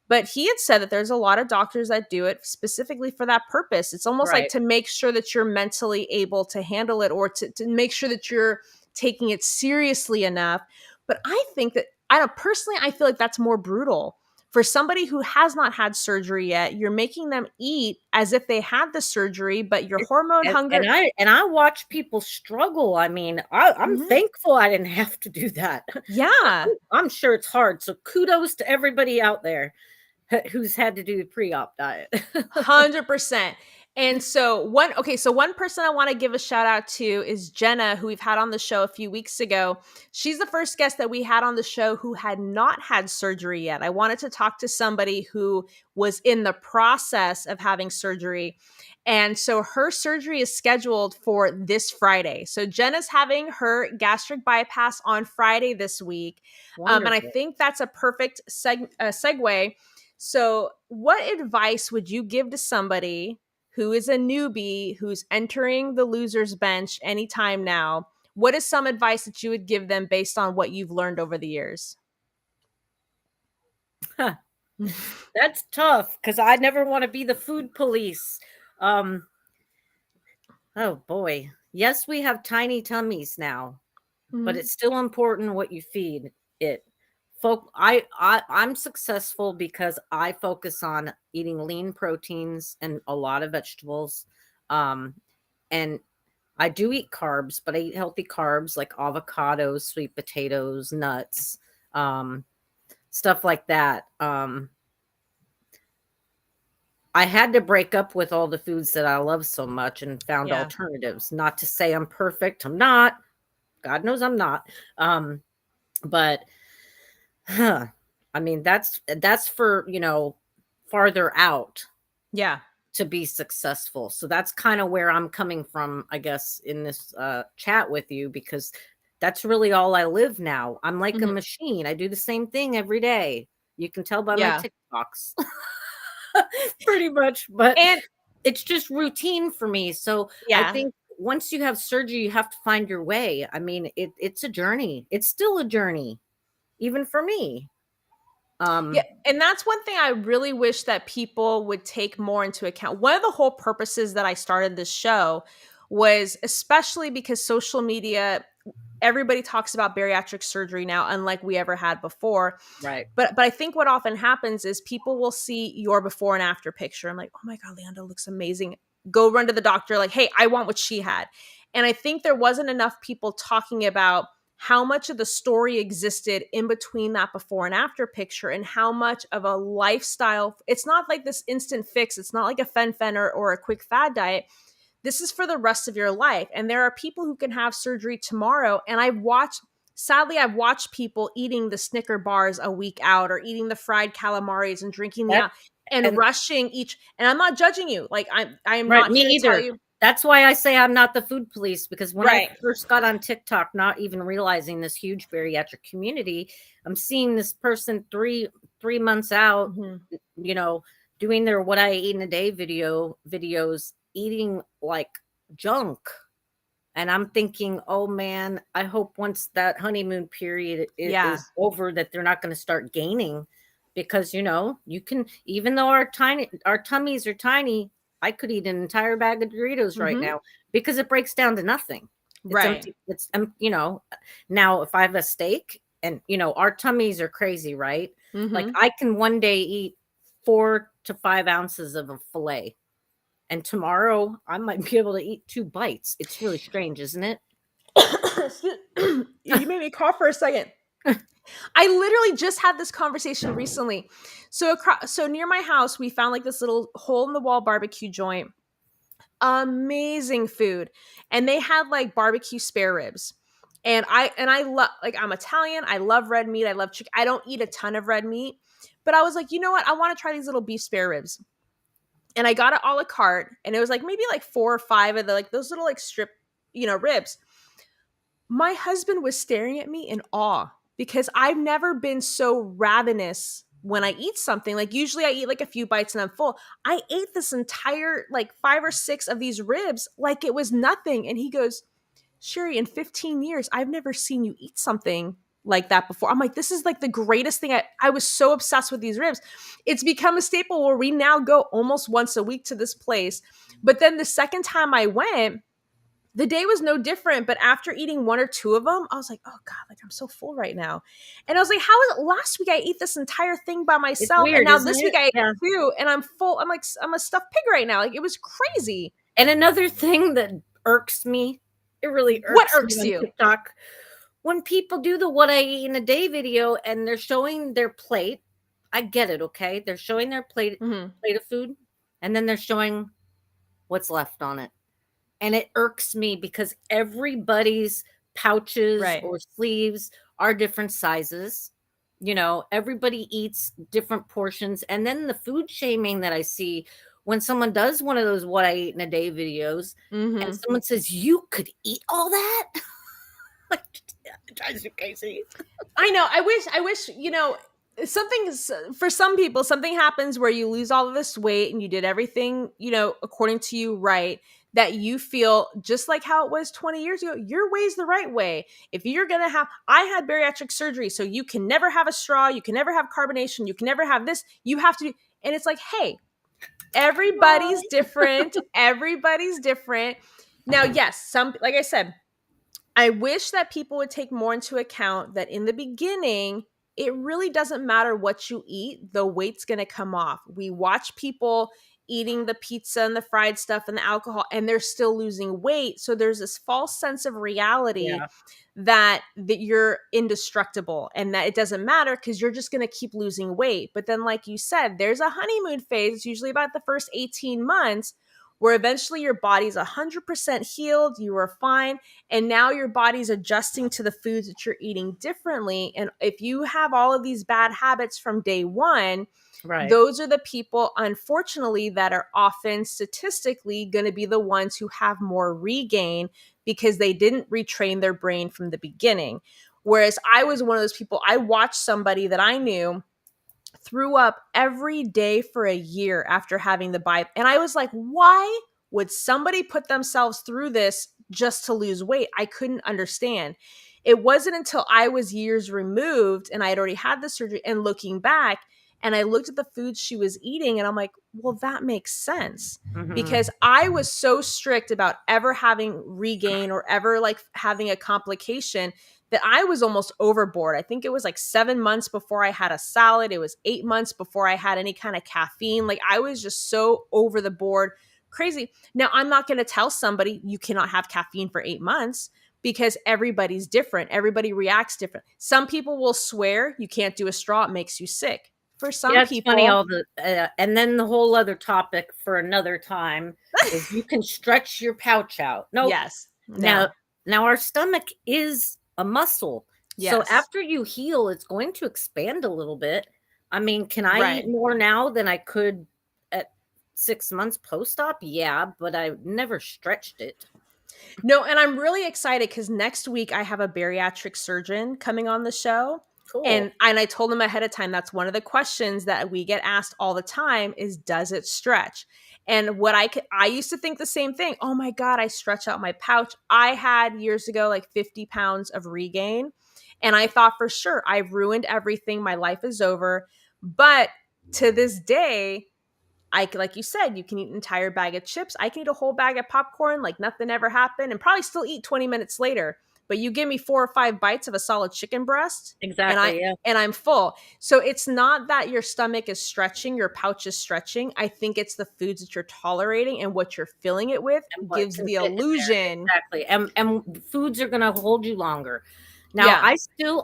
But he had said that there's a lot of doctors that do it specifically for that purpose. It's almost like Right. to make sure that you're mentally able to handle it, or to make sure that you're taking it seriously enough. But I think that I don't personally, I feel like that's more brutal. For somebody who has not had surgery yet, you're making them eat as if they had the surgery, but your hormone hunger. And I watch people struggle. I mean, I'm Mhm. thankful I didn't have to do that. Yeah. I'm sure it's hard. So kudos to everybody out there who's had to do the pre-op diet. 100%. And so one person I want to give a shout out to is Jenna, who we've had on the show a few weeks ago. She's the first guest that we had on the show who had not had surgery yet. I wanted to talk to somebody who was in the process of having surgery. And so her surgery is scheduled for this Friday. So Jenna's having her gastric bypass on Friday this week. And I Wonderful. think that's a perfect segue. So, what advice would you give to somebody who is a newbie who's entering the loser's bench anytime now? What is some advice that you would give them based on what you've learned over the years? Huh. That's tough because I never want to be the food police. Um, oh boy. Yes, we have tiny tummies now, but Mhm. it's still important what you feed it. I'm successful because I focus on eating lean proteins and a lot of vegetables. And I do eat carbs, but I eat healthy carbs like avocados, sweet potatoes, nuts, um, stuff like that. I had to break up with all the foods that I love so much and found Yeah. alternatives. Not to say I'm perfect. I'm not. God knows I'm not. But I mean, that's for, farther out Yeah. to be successful. So that's kind of where I'm coming from, I guess, in this chat with you, because that's really all I live now. I'm like a Mhm. machine. I do the same thing every day. You can tell by my Yeah. TikToks. Pretty much, but And it's just routine for me. So I yeah. think once you have surgery, you have to find your way. I mean, it's a journey. It's still a journey, even for me. Yeah, and that's one thing I really wish that people would take more into account. One of the whole purposes that I started this show was especially because social media, everybody talks about bariatric surgery now, unlike we ever had before. Right. But I think what often happens is people will see your before and after picture. I'm like, oh my God, Leanda looks amazing. Go run to the doctor, like, hey, I want what she had. And I think there wasn't enough people talking about how much of the story existed in between that before and after picture, and how much of a lifestyle. It's not like this instant fix. It's not like a fen or a quick fad diet. This is for the rest of your life. And there are people who can have surgery tomorrow. And I've watched people eating the Snicker bars a week out, or eating the fried calamaris and drinking That and and rushing each. And I'm not judging you. Like I am right, not me here to tell either. you. That's why I say I'm not the food police, because when I Right. first got on TikTok, not even realizing this huge bariatric community, I'm seeing this person three months out, Mm-hmm. you know, doing their what I eat in a day videos, eating like junk. And I'm thinking, oh man, I hope once that honeymoon period Yeah. is over that they're not going to start gaining, because you can, even though our tummies are tiny, I could eat an entire bag of Doritos right Mm-hmm. now because it breaks down to nothing. It's Right. empty. Now if I have a steak and our tummies are crazy, right? Like Mm-hmm. I can one day eat 4 to 5 ounces of a fillet, and tomorrow I might be able to eat 2 bites. It's really strange, isn't it? You made me cough for a second. I literally just had this conversation recently. So near my house, we found like this little hole in the wall barbecue joint. Amazing food, and they had like barbecue spare ribs. And I love, like, I'm Italian. I love red meat. I love chicken. I don't eat a ton of red meat, but I was like, you know what? I want to try these little beef spare ribs. And I got it a la carte, and it was like maybe like 4 or 5 of the, like, those little like strip, ribs. My husband was staring at me in awe because I've never been so ravenous when I eat something. Like, usually I eat like a few bites and I'm full. I ate this entire, like, 5 or 6 of these ribs like it was nothing. And he goes, Sherry, in 15 years, I've never seen you eat something like that before. I'm like, this is like the greatest thing. I was so obsessed with these ribs. It's become a staple where we now go almost once a week to this place. But then the second time I went, the day was no different. But after eating 1 or 2 of them, I was like, oh God, like, I'm so full right now. And I was like, how is it last week I ate this entire thing by It's myself, and weird, now isn't this week it? I ate Yeah. 2 and I'm full. I'm like, I'm a stuffed pig right now. Like, it was crazy. And another thing that irks me, it really What irks me irks on you? TikTok, when people do the what I eat in a day video and they're showing their plate. I get it, okay? They're showing their Mm-hmm. plate of food, and then they're showing what's left on it. And it irks me because everybody's pouches Right. or sleeves are different sizes. Everybody eats different portions. And then the food shaming that I see when someone does one of those what I eat in a day videos and Mm-hmm. someone says, you could eat all that? Like, it drives me crazy. I know. I wish, for some people, something happens where you lose all of this weight and you did everything, according to you, right, that you feel just like how it was 20 years ago. Your way's the right way. If you're going to I had bariatric surgery, so you can never have a straw, you can never have carbonation, you can never have this, you have to do, and it's like, hey, everybody's Why? different. Everybody's different. Now, yes, like I said, I wish that people would take more into account that in the beginning, it really doesn't matter what you eat, the weight's going to come off. We watch people eating the pizza and the fried stuff and the alcohol, and they're still losing weight. So there's this false sense of reality Yeah. that you're indestructible and that it doesn't matter because you're just going to keep losing weight. But then, like you said, there's a honeymoon phase. It's usually about the first 18 months where eventually your body's 100% healed, you are fine, and now your body's adjusting to the foods that you're eating differently. And if you have all of these bad habits from day one, Right. those are the people, unfortunately, that are often statistically going to be the ones who have more regain because they didn't retrain their brain from the beginning. Whereas I was one of those people, I watched somebody that I knew threw up every day for a year after having the bypass. And I was like, why would somebody put themselves through this just to lose weight? I couldn't understand. It wasn't until I was years removed and I had already had the surgery and looking back and I looked at the foods she was eating and I'm like, well, that makes sense because I was so strict about ever having regain or ever like having a complication that I was almost overboard. I think it was like 7 months before I had a salad. It was 8 months before I had any kind of caffeine. Like I was just so over the board, crazy. Now, I'm not going to tell somebody you cannot have caffeine for 8 months because everybody's different. Everybody reacts different. Some people will swear you can't do a straw, it makes you sick. For some Yeah, it's funny people, all the and then the whole other topic for another time is you can stretch your pouch out. Nope. yes, Now no, now our stomach is a muscle. So yes, after you heal, it's going to expand a little bit. I mean, can I eat right. more now than I could at 6 months post-op? Yeah, but I never stretched it. No, and I'm really excited because next week I have a bariatric surgeon coming on the show. Cool. And I told him ahead of time that's one of the questions that we get asked all the time is does it stretch? And what I used to think the same thing. Oh my God, I stretch out my pouch. I had years ago like 50 pounds of regain. And I thought for sure I've ruined everything. My life is over. But to this day, like you said, you can eat an entire bag of chips. I can eat a whole bag of popcorn like nothing ever happened and probably still eat 20 minutes later. But you give me 4 or 5 bites of a solid chicken breast Exactly, yeah. and I'm full. So it's not that your stomach is stretching, your pouch is stretching. I think it's the foods that you're tolerating and what you're filling it with And what gives can the fit in there. illusion. Exactly. And foods are going to hold you longer. Now, Yeah.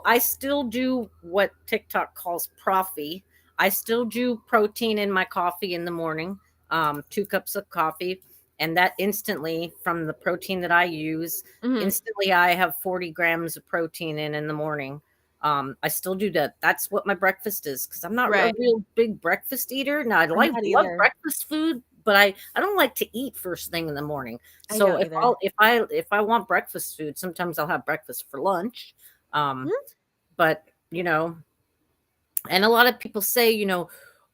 I still do what TikTok calls profy. I still do protein in my coffee in the morning, 2 cups of coffee, and that instantly from the protein that I use, Mhm. instantly I have 40 grams of protein in the morning. I still do that. That's what my breakfast is because I'm not a Right. real big breakfast eater. Now, I I'm like not love either. breakfast food, but I don't like to eat first thing in the morning. I So don't either. if I want breakfast food, sometimes I'll have breakfast for lunch. Um, Mhm. but you know, and a lot of people say,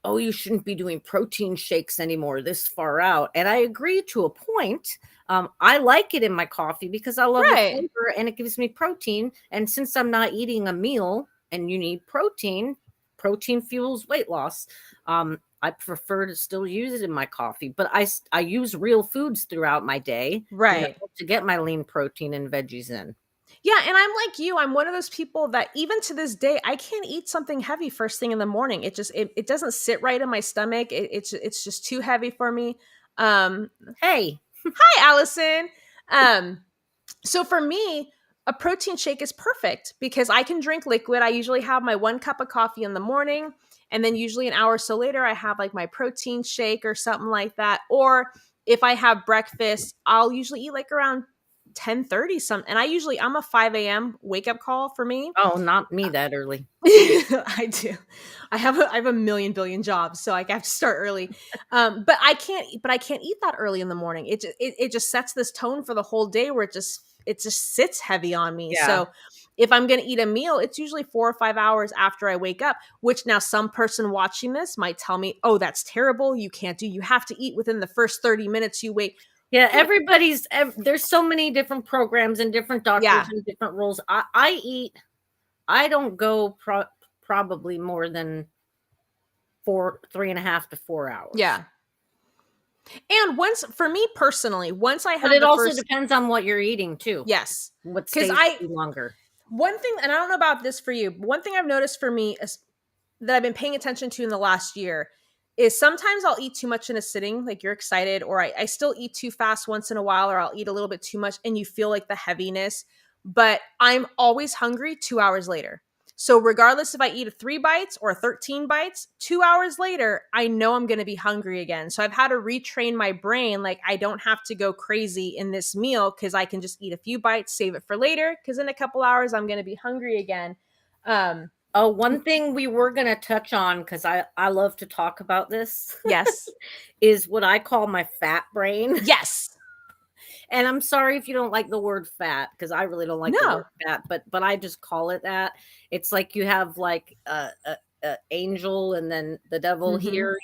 oh, you shouldn't be doing protein shakes anymore this far out. And I agree to a point. I like it in my coffee because I love the Right. flavor and it gives me protein. And since I'm not eating a meal and you need protein, protein fuels weight loss. I prefer to still use it in my coffee, but I use real foods throughout my day, Right. to get my lean protein and veggies in. Yeah, and I'm like you. I'm one of those people that even to this day, I can't eat something heavy first thing in the morning. It doesn't sit right in my stomach. It's just too heavy for me. Um, Hey, Hi, Allison. Um, so for me, a protein shake is perfect because I can drink liquid. I usually have my 1 cup of coffee in the morning, and then usually an hour or so later, I have like my protein shake or something like that. Or if I have breakfast, I'll usually eat like around 10:30 something. And I'm a 5 a.m. wake up call for me. oh, not me that early. I do. I have a million billion jobs, so I have to start early. But I can't eat that early in the morning. It just sets this tone for the whole day where it just sits heavy on me. Yeah. So if I'm going to eat a meal, it's usually 4 or 5 hours after I wake up, which now some person watching this might tell me, "Oh, that's terrible. You have to eat within the first 30 minutes you wake." Yeah, there's so many different programs and different doctors Yeah. and different rules. I don't go probably more than 3.5 to 4 hours. Yeah. And once for me personally, once I But have it the also first depends on what you're eating too. yes. What Cuz stays with I you longer. One thing, and I don't know about this for you, but one thing I've noticed for me is that I've been paying attention to in the last year is sometimes I'll eat too much in a sitting, like you're excited, or I still eat too fast once in a while, or I'll eat a little bit too much and you feel like the heaviness, but I'm always hungry 2 hours later. So, regardless if I eat 3 bites or 13 bites, 2 hours later, I know I'm going to be hungry again. So, I've had to retrain my brain. Like, I don't have to go crazy in this meal because I can just eat a few bites, save it for later. Because in a couple hours, I'm going to be hungry again. Um, Oh, one thing we were going to touch on because I love to talk about this yes. is what I call my fat brain. Yes. And I'm sorry if you don't like the word fat because I really don't like the word No. fat, but I just call it that. It's like you have like angel and then the devil Mhm. here,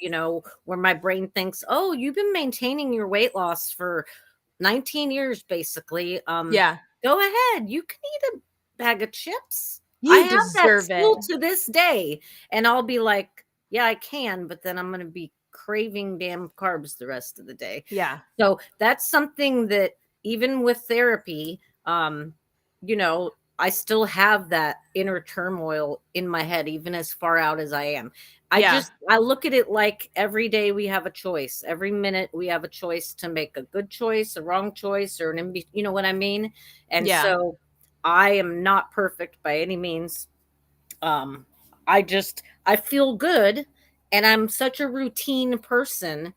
where my brain thinks, oh, you've been maintaining your weight loss for 19 years, basically. Yeah. Go ahead. You can eat a bag of chips. I You have that deserve it. still to this day. And I'll be like, yeah, I can, but then I'm going to be craving damn carbs the rest of the day. Yeah. So that's something that even with therapy, I still have that inner turmoil in my head, even as far out as I am. Yeah. I look at it like every day we have a choice. Every minute we have a choice to make a good choice, a wrong choice, or you know what I mean? And Yeah. so I am not perfect by any means. Um, I feel good, and I'm such a routine person.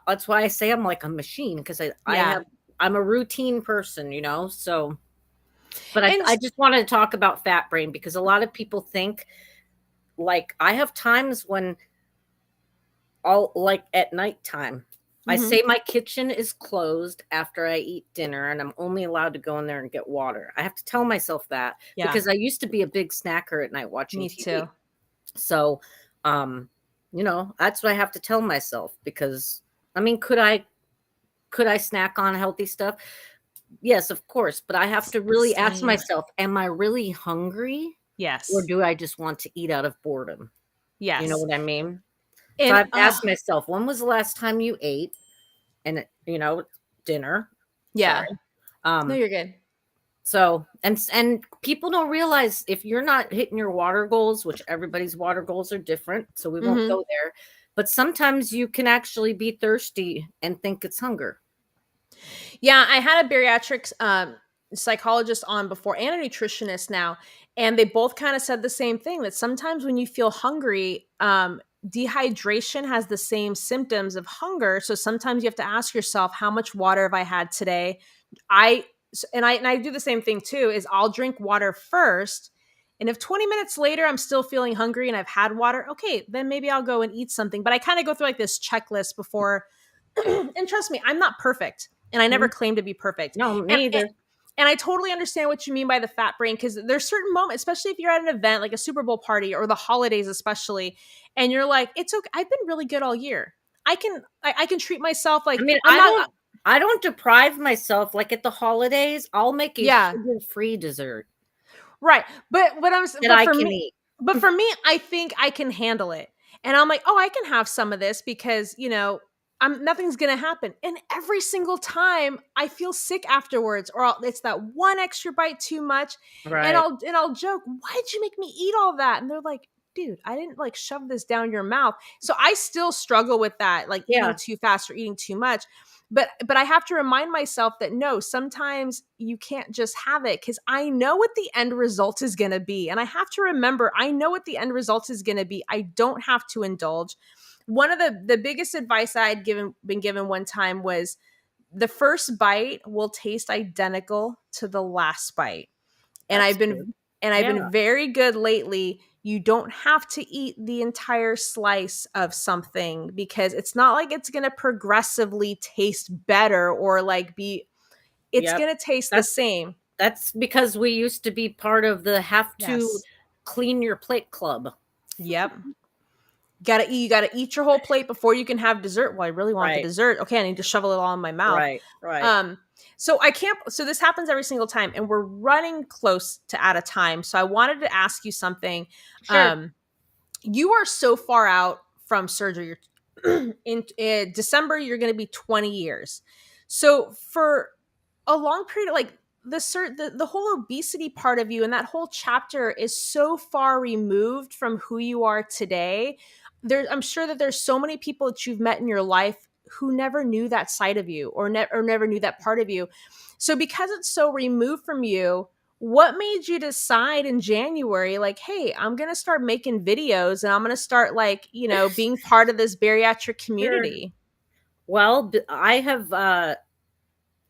That's why I say I'm like a machine, because Yeah. I'm a routine person, so. But And I just wanted to talk about fat brain, because a lot of people think, like, I have times when I'll, like, at nighttime, I mhm. say my kitchen is closed after I eat dinner and I'm only allowed to go in there and get water. I have to tell myself that, Yeah. because I used to be a big snacker at night watching Me TV. too. So, um, that's what I have to tell myself, because I mean, could I snack on healthy stuff? Yes, of course, but I have to really ask Same. myself, am I really hungry, or Yes. do I just want to eat out of boredom? You know Yes. what I mean? So And I've asked myself, when was the last time you ate? And dinner. yeah. Sorry. No, Um, you're good. so and people don't realize, if you're not hitting your water goals, which everybody's water goals are different, so we won't Mhm. go there. But sometimes you can actually be thirsty and think it's hunger. Yeah, I had a bariatric psychologist on before and a nutritionist now, and they both kind of said the same thing, that sometimes when you feel hungry, dehydration has the same symptoms of hunger. So sometimes you have to ask yourself, how much water have I had today? I and I do the same thing too. Is I'll drink water first. And if 20 minutes later I'm still feeling hungry and I've had water, okay, then maybe I'll go and eat something. But I kind of go through like this checklist before. And trust me, I'm not perfect, and I never Mhm. claim to be perfect. No, And me either. and I totally understand what you mean by the fat brain, because there's certain moments, especially if you're at an event like a Super Bowl party or the holidays, especially, and you're like, it's okay. I've been really good all year. I can treat myself I like mean, I'm not. I don't deprive myself, like at the holidays. I'll make a Yeah, sugar-free dessert right. that I can eat. But for me, I think I can handle it. And I'm like, oh, I can have some of this because, I'm nothing's gonna happen. And every single time I feel sick afterwards, or it's that one extra bite too much. And Right. I'll joke, why'd you make me eat all that? And they're like, dude, I didn't like shove this down your mouth. So I still struggle with that, like eating Yeah. too fast or eating too much. But I have to remind myself that no, sometimes you can't just have it, because I know what the end result is going to be. And I have to remember, I know what the end result is going to be. I don't have to indulge. One of the biggest advice I had been given one time was, the first bite will taste identical to the last bite. And That's good. I've Yeah. been very good lately. You don't have to eat the entire slice of something, because it's not like it's going to progressively taste better, or like it's Yep. going to taste the That's same. that's because we used to be part of the have to Yes. clean your plate club. Yep. You gotta eat your whole plate before you can have dessert. Well, I really want the Right. dessert. Okay, I need to shovel it all in my mouth. Right. Right. Um, so I can't. So this happens every single time, and we're running close to out of time. So I wanted to ask you something. Sure. Um, you are so far out from surgery. In December, you're going to be 20 years. So for a long period of like the whole obesity part of you and that whole chapter is so far removed from who you are today. I'm sure that there's so many people that you've met in your life who never knew that side of you, or never knew that part of you. So because it's so removed from you, what made you decide in January, like, hey, I'm going to start making videos and I'm going to start, like, being part of this bariatric Sure. community? Well, I have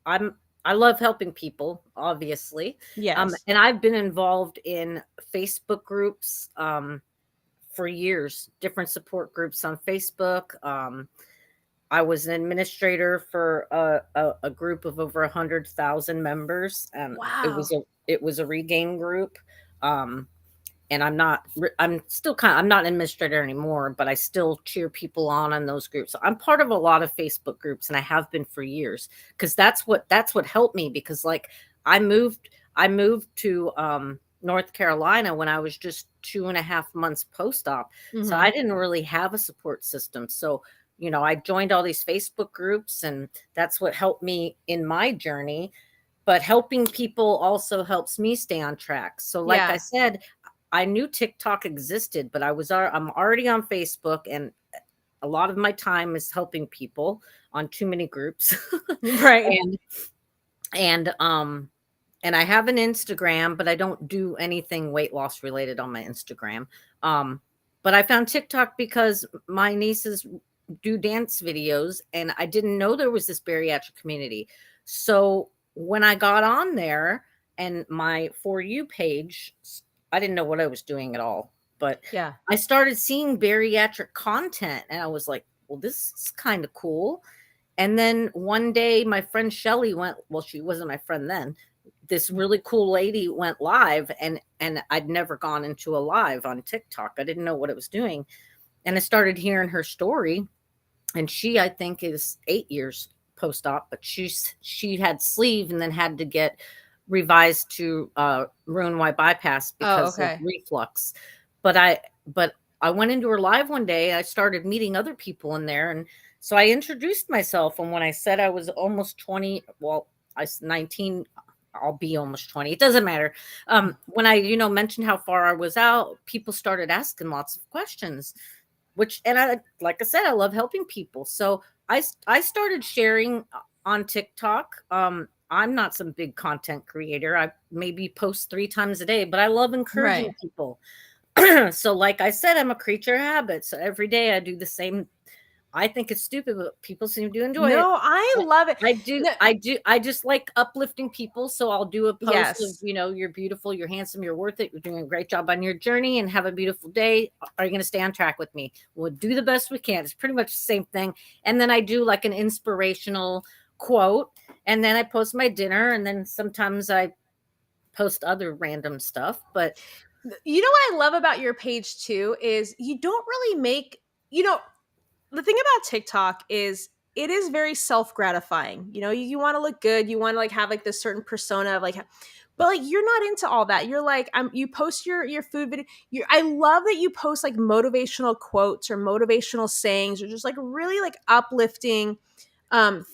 I'm I love helping people, obviously. Yes. And I've been involved in Facebook groups for years, different support groups on Facebook. I was an administrator for a group of over 100,000 members, and Wow. it was a regain group. Um, and I'm still I'm not an administrator anymore, but I still cheer people on in those groups. So I'm part of a lot of Facebook groups, and I have been for years, because that's what helped me, because like I moved to North Carolina when I was just 2.5 months post-op. So Mm-hmm. I didn't really have a support system. So, I joined all these Facebook groups, and that's what helped me in my journey. But helping people also helps me stay on track. So like I Yeah. said, I knew TikTok existed, but I'm already on Facebook, and a lot of my time is helping people on too many groups. Right. and and and I have an Instagram, but I don't do anything weight loss related on my Instagram. Um, but I found TikTok because my nieces do dance videos, and I didn't know there was this bariatric community. So when I got on there, and my For You page, I didn't know what I was doing at all, but Yeah. I started seeing bariatric content, and I was like, well, this is kind of cool. And then one day my friend Shelly went, well, she wasn't my friend then. This really cool lady went live, and I'd never gone into a live on TikTok. I didn't know what it was doing. And I started hearing her story, and she, I think, is 8 years post-op, but she had sleeve and then had to get revised to Roux-en-Y bypass Oh, because of okay. reflux. But I went into her live one day. I started meeting other people in there, and so I introduced myself. And when I said I was almost 20, well, I was 19, I'll be almost 20. It doesn't matter. When I, mentioned how far I was out, people started asking lots of questions, and like I said, I love helping people. So I started sharing on TikTok. I'm not some big content creator. I maybe post 3 times a day, but I love encouraging Right. people. So like I said, I'm a creature of habit. So every day I do the same. I think it's stupid, but people seem to enjoy it. No, I I love it. I do No, I do I just like uplifting people, so I'll do a post of, yes. you're beautiful, you're handsome, you're worth it, you're doing a great job on your journey, and have a beautiful day. Are you going to stay on track with me? We'll do the best we can. It's pretty much the same thing. And then I do like an inspirational quote, and then I post my dinner, and then sometimes I post other random stuff, but You know what I love about your page too is you don't really make, you know, the thing about TikTok is it is very self-gratifying. You want to look good, you want to like have like this certain persona of like, but like you're not into all that. You're like you post your food video. I love that you post like motivational quotes or motivational sayings or just like really like uplifting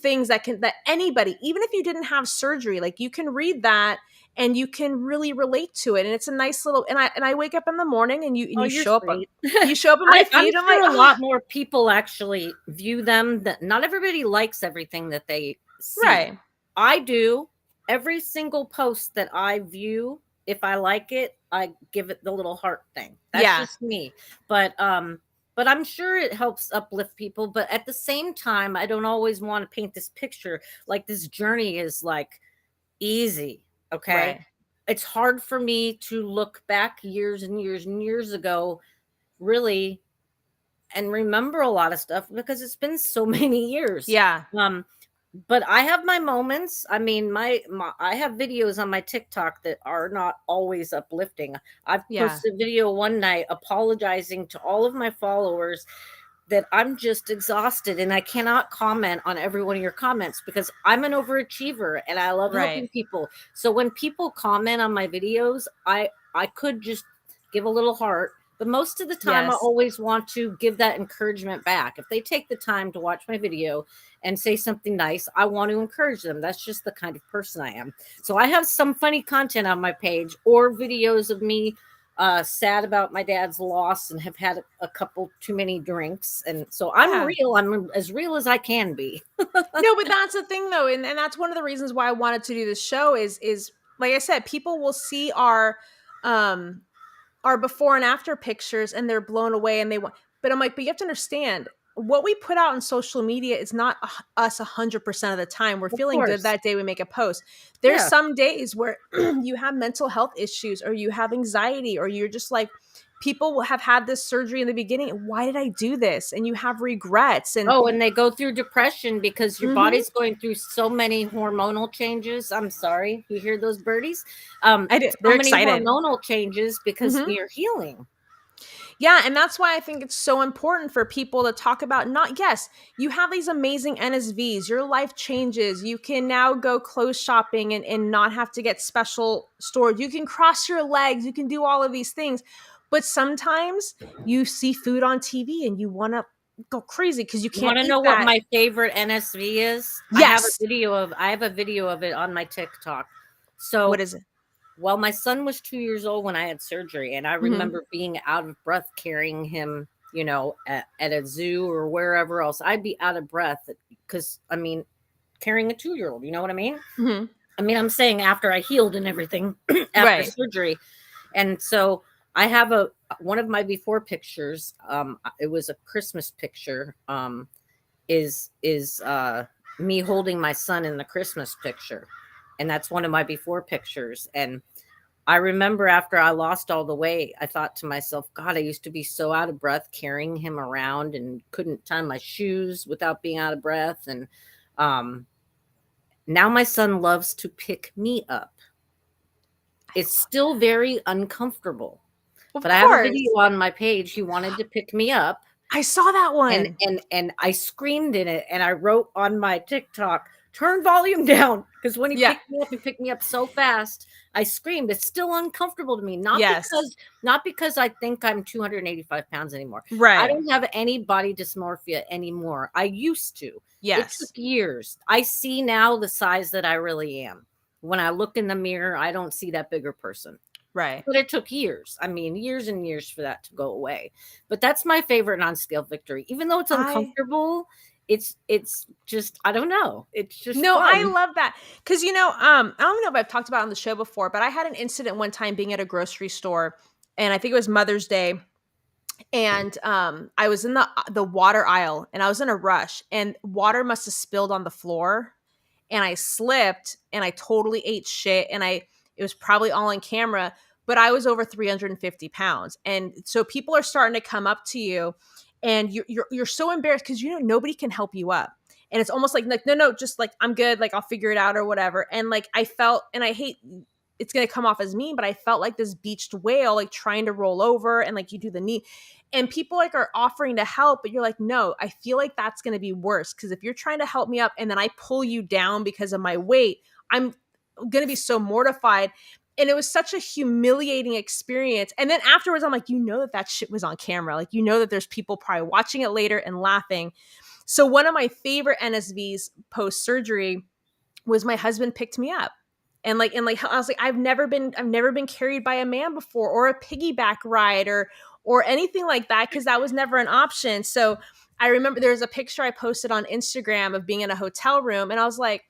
things that anybody, even if you didn't have surgery, like you can read that and you can really relate to it. And it's a nice little, and I wake up in the morning and you and oh, you you're show up sweet. you show up in my I'm feed. I'm like, sure a oh, lot more people actually view them. That not everybody likes everything that they see. right. I do. Every single post that I view, if I like it, I give it the little heart thing. That's Yeah. just me. But I'm sure it helps uplift people. But at the same time, I don't always want to paint this picture like this journey is like easy. Okay. Right. It's hard for me to look back years and years and years ago, really, and remember a lot of stuff because it's been so many years. Yeah. Um, but I have my moments. I mean, my I have videos on my TikTok that are not always uplifting. I've Yeah. posted a video one night apologizing to all of my followers that I'm just exhausted and I cannot comment on every one of your comments because I'm an overachiever and I love helping Right. people. So when people comment on my videos, I could just give a little heart, but most of the time I Yes. always want to give that encouragement back. If they take the time to watch my video and say something nice, I want to encourage them. That's just the kind of person I am. So I have some funny content on my page or videos of me sad about my dad's loss and have had a couple too many drinks. And so I'm Yeah. real. I'm as real as I can be. No, but that's the thing though, and that's one of the reasons why I wanted to do this show is like I said, people will see um our before and after pictures and they're blown away and they want, but I'm like, but you have to understand what we put out on social media is not us 100% of the time. We're Of feeling good course. that day we make a post. There's Yeah. some days where you have mental health issues or you have anxiety or you're just like, people will have had this surgery in the beginning. Why did I do this? And you have regrets. And and they go through depression because your Mhm. body's going through so many hormonal changes. I'm sorry, you hear those birdies? I do. So They're many excited. hormonal changes because Mhm. you're healing. Yeah, and that's why I think it's so important for people to talk about not yes, you have these amazing NSVs, your life changes. You can now go clothes shopping and not have to get special storage. You can cross your legs, you can do all of these things. But sometimes you see food on TV and you want to go crazy because you You can't want to eat know what that. my favorite NSV is? Yes. I have a video of it on my TikTok. What So, is it? well, my son was 2 years old when I had surgery, and I Mhm. remember being out of breath carrying him, at a zoo or wherever else. I'd be out of breath because, I mean, carrying a 2-year-old, you know what I mean? Mhm. I mean, I'm saying after I healed and everything after Right. surgery. And so I have one of my before pictures. It was a Christmas picture. Is me holding my son in the Christmas picture, and that's one of my before pictures. And I remember after I lost all the weight, I thought to myself, God, I used to be so out of breath carrying him around and couldn't tie my shoes without being out of breath. And um, now my son loves to pick me up. I It's love still very uncomfortable, Of but I have a course. video on my page. He wanted to pick me up, I saw that and one. I screamed in it, and I wrote on my TikTok, "Turn volume down," because when he Yeah. picked me up so fast, I screamed. It's still uncomfortable to me, Yes. not because I think I'm 285 pounds anymore. I Right. don't have any body dysmorphia anymore. I used to. It took Yes. years. I see now the size that I really am. When I look in the mirror, I don't see that bigger person. Right. But it took years. I mean, years and years for that to go away. But that's my favorite non-scale victory. Even though it's I uncomfortable, it's just, I don't know. It's just No, I fun. love that because I don't know if I've talked about it on the show before, but I had an incident one time being at a grocery store, and I think it was Mother's Day, and I was in the water aisle, and I was in a rush, and water must have spilled on the floor, and I slipped, and I totally ate shit, and it was probably all on camera, but I was over 350 pounds, and so people are starting to come up to you, and you're so embarrassed because nobody can help you up. And it's almost like no, just like I'm good, like I'll figure it out or whatever. And like I felt, and I hate it's gonna come off as mean, but I felt like this beached whale, like trying to roll over, and like you do the knee, and people like are offering to help, but you're like, no, I feel like that's gonna be worse because if you're trying to help me up and then I pull you down because of my weight, I'm gonna be so mortified. And it was such a humiliating experience. And then afterwards, I'm like, that shit was on camera. Like, that there's people probably watching it later and laughing. So one of my favorite NSVs post surgery was my husband picked me up. And I was like, I've never been carried by a man before, or a piggyback ride, or anything like that, because that was never an option. So I remember there was a picture I posted on Instagram of being in a hotel room, and I was like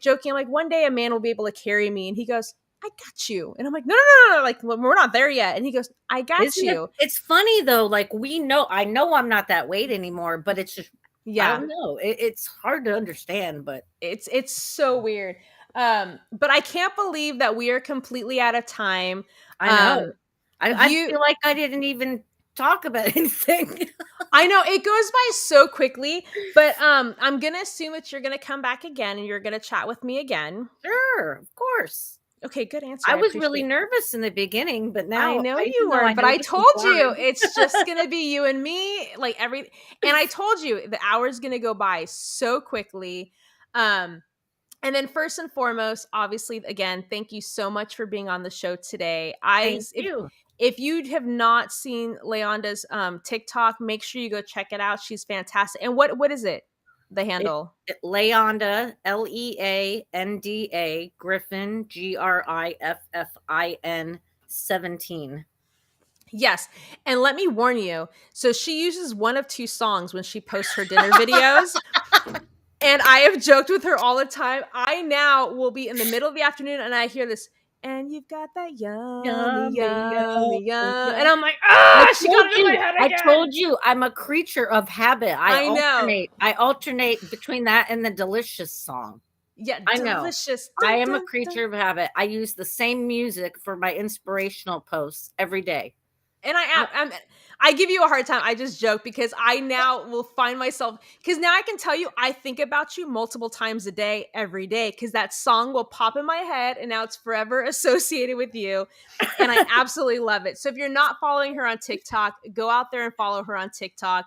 joking, I'm like, one day a man will be able to carry me, and he goes, I got you. And I'm like, no, no, no, no, like we're not there yet. And he goes, I got Isn't it? you. It's funny though. Like I know I'm not that weight anymore, but it's just, I Yeah. don't know. It's hard to understand, but It's so weird. But I can't believe that we are completely out of time. I Um, know. I you feel like I didn't even talk about anything. I know it goes by so quickly, but I'm gonna assume that you're gonna come back again and you're gonna chat with me again. Sure, of course. Okay, good answer. I I was really appreciate. nervous in the beginning, but I now know even you though were, I but know I this is told you live, it's just gonna be you and me, like and I told you the hour's gonna go by so quickly. Um, And then first and foremost, obviously, again, thank you so much for being on the show today. thank you. If you have not seen Leanda's TikTok, make sure you go check it out. She's fantastic. And what is it? The It, handle? Leanda, Leanda, Griffin, Griffin 17. Yes. And let me warn you. So she uses one of two songs when she posts her dinner videos. And I have joked with her all the time. I now will be in the middle of the afternoon and I hear this, and you've got that yummy, Yummy, yummy, yummy, yum. And yum. I'm like, ah, she got it in my head I again. told you, I'm a creature of habit. I know. I alternate between that and the delicious song. Yeah, I know. delicious. I Dun, am a dun, dun. creature of habit. I use the same music for my inspirational posts every day. And I give you a hard time. I just joke because I now will find myself, because now I can tell you I think about you multiple times a day, every day, because that song will pop in my head and now it's forever associated with you. And I absolutely love it. So if you're not following her on TikTok, go out there and follow her on TikTok.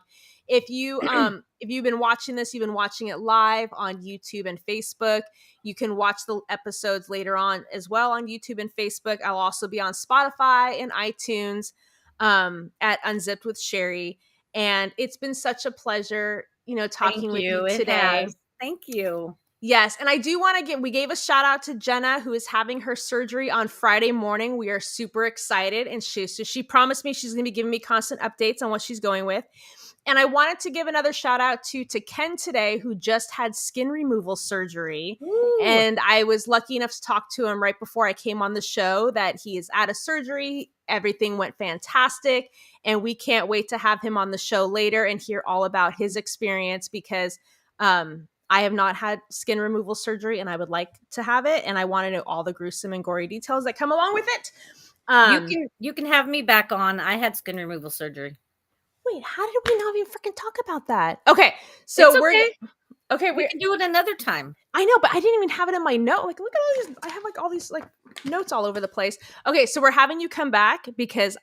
If you've been watching this, you've been watching it live on YouTube and Facebook. You can watch the episodes later on as well on YouTube and Facebook. I'll also be on Spotify and iTunes at Unzipped with Sherry. And it's been such a pleasure, Thank talking with you you. It today. has. Thank we Yes. And I do want to we gave a shout out to Jenna, who is having her surgery on Friday morning. We are super excited. And she promised me she's going to be giving me constant updates on what she's going with. And I wanted to give another shout out to Ken today, who just had skin removal surgery. Woo. And I was lucky enough to talk to him right before I came on the show that he is out of surgery. Everything went fantastic. And we can't wait to have him on the show later and hear all about his experience, because I have not had skin removal surgery and I would like to have it. And I want to know all the gruesome and gory details that come along with it. You can have me back on. I had skin removal surgery. Wait, how did we not even freaking talk about that? Okay, so we can do it another time. I know, but I didn't even have it in my note. Like, look at all these. I have like all these like notes all over the place. Okay, so we're having you come back because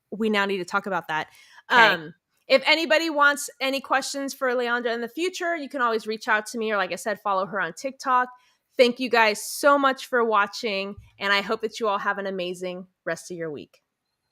we now need to talk about that. Okay. If anybody wants any questions for Leanda in the future, you can always reach out to me, or like I said, follow her on TikTok. Thank you guys so much for watching, and I hope that you all have an amazing rest of your week.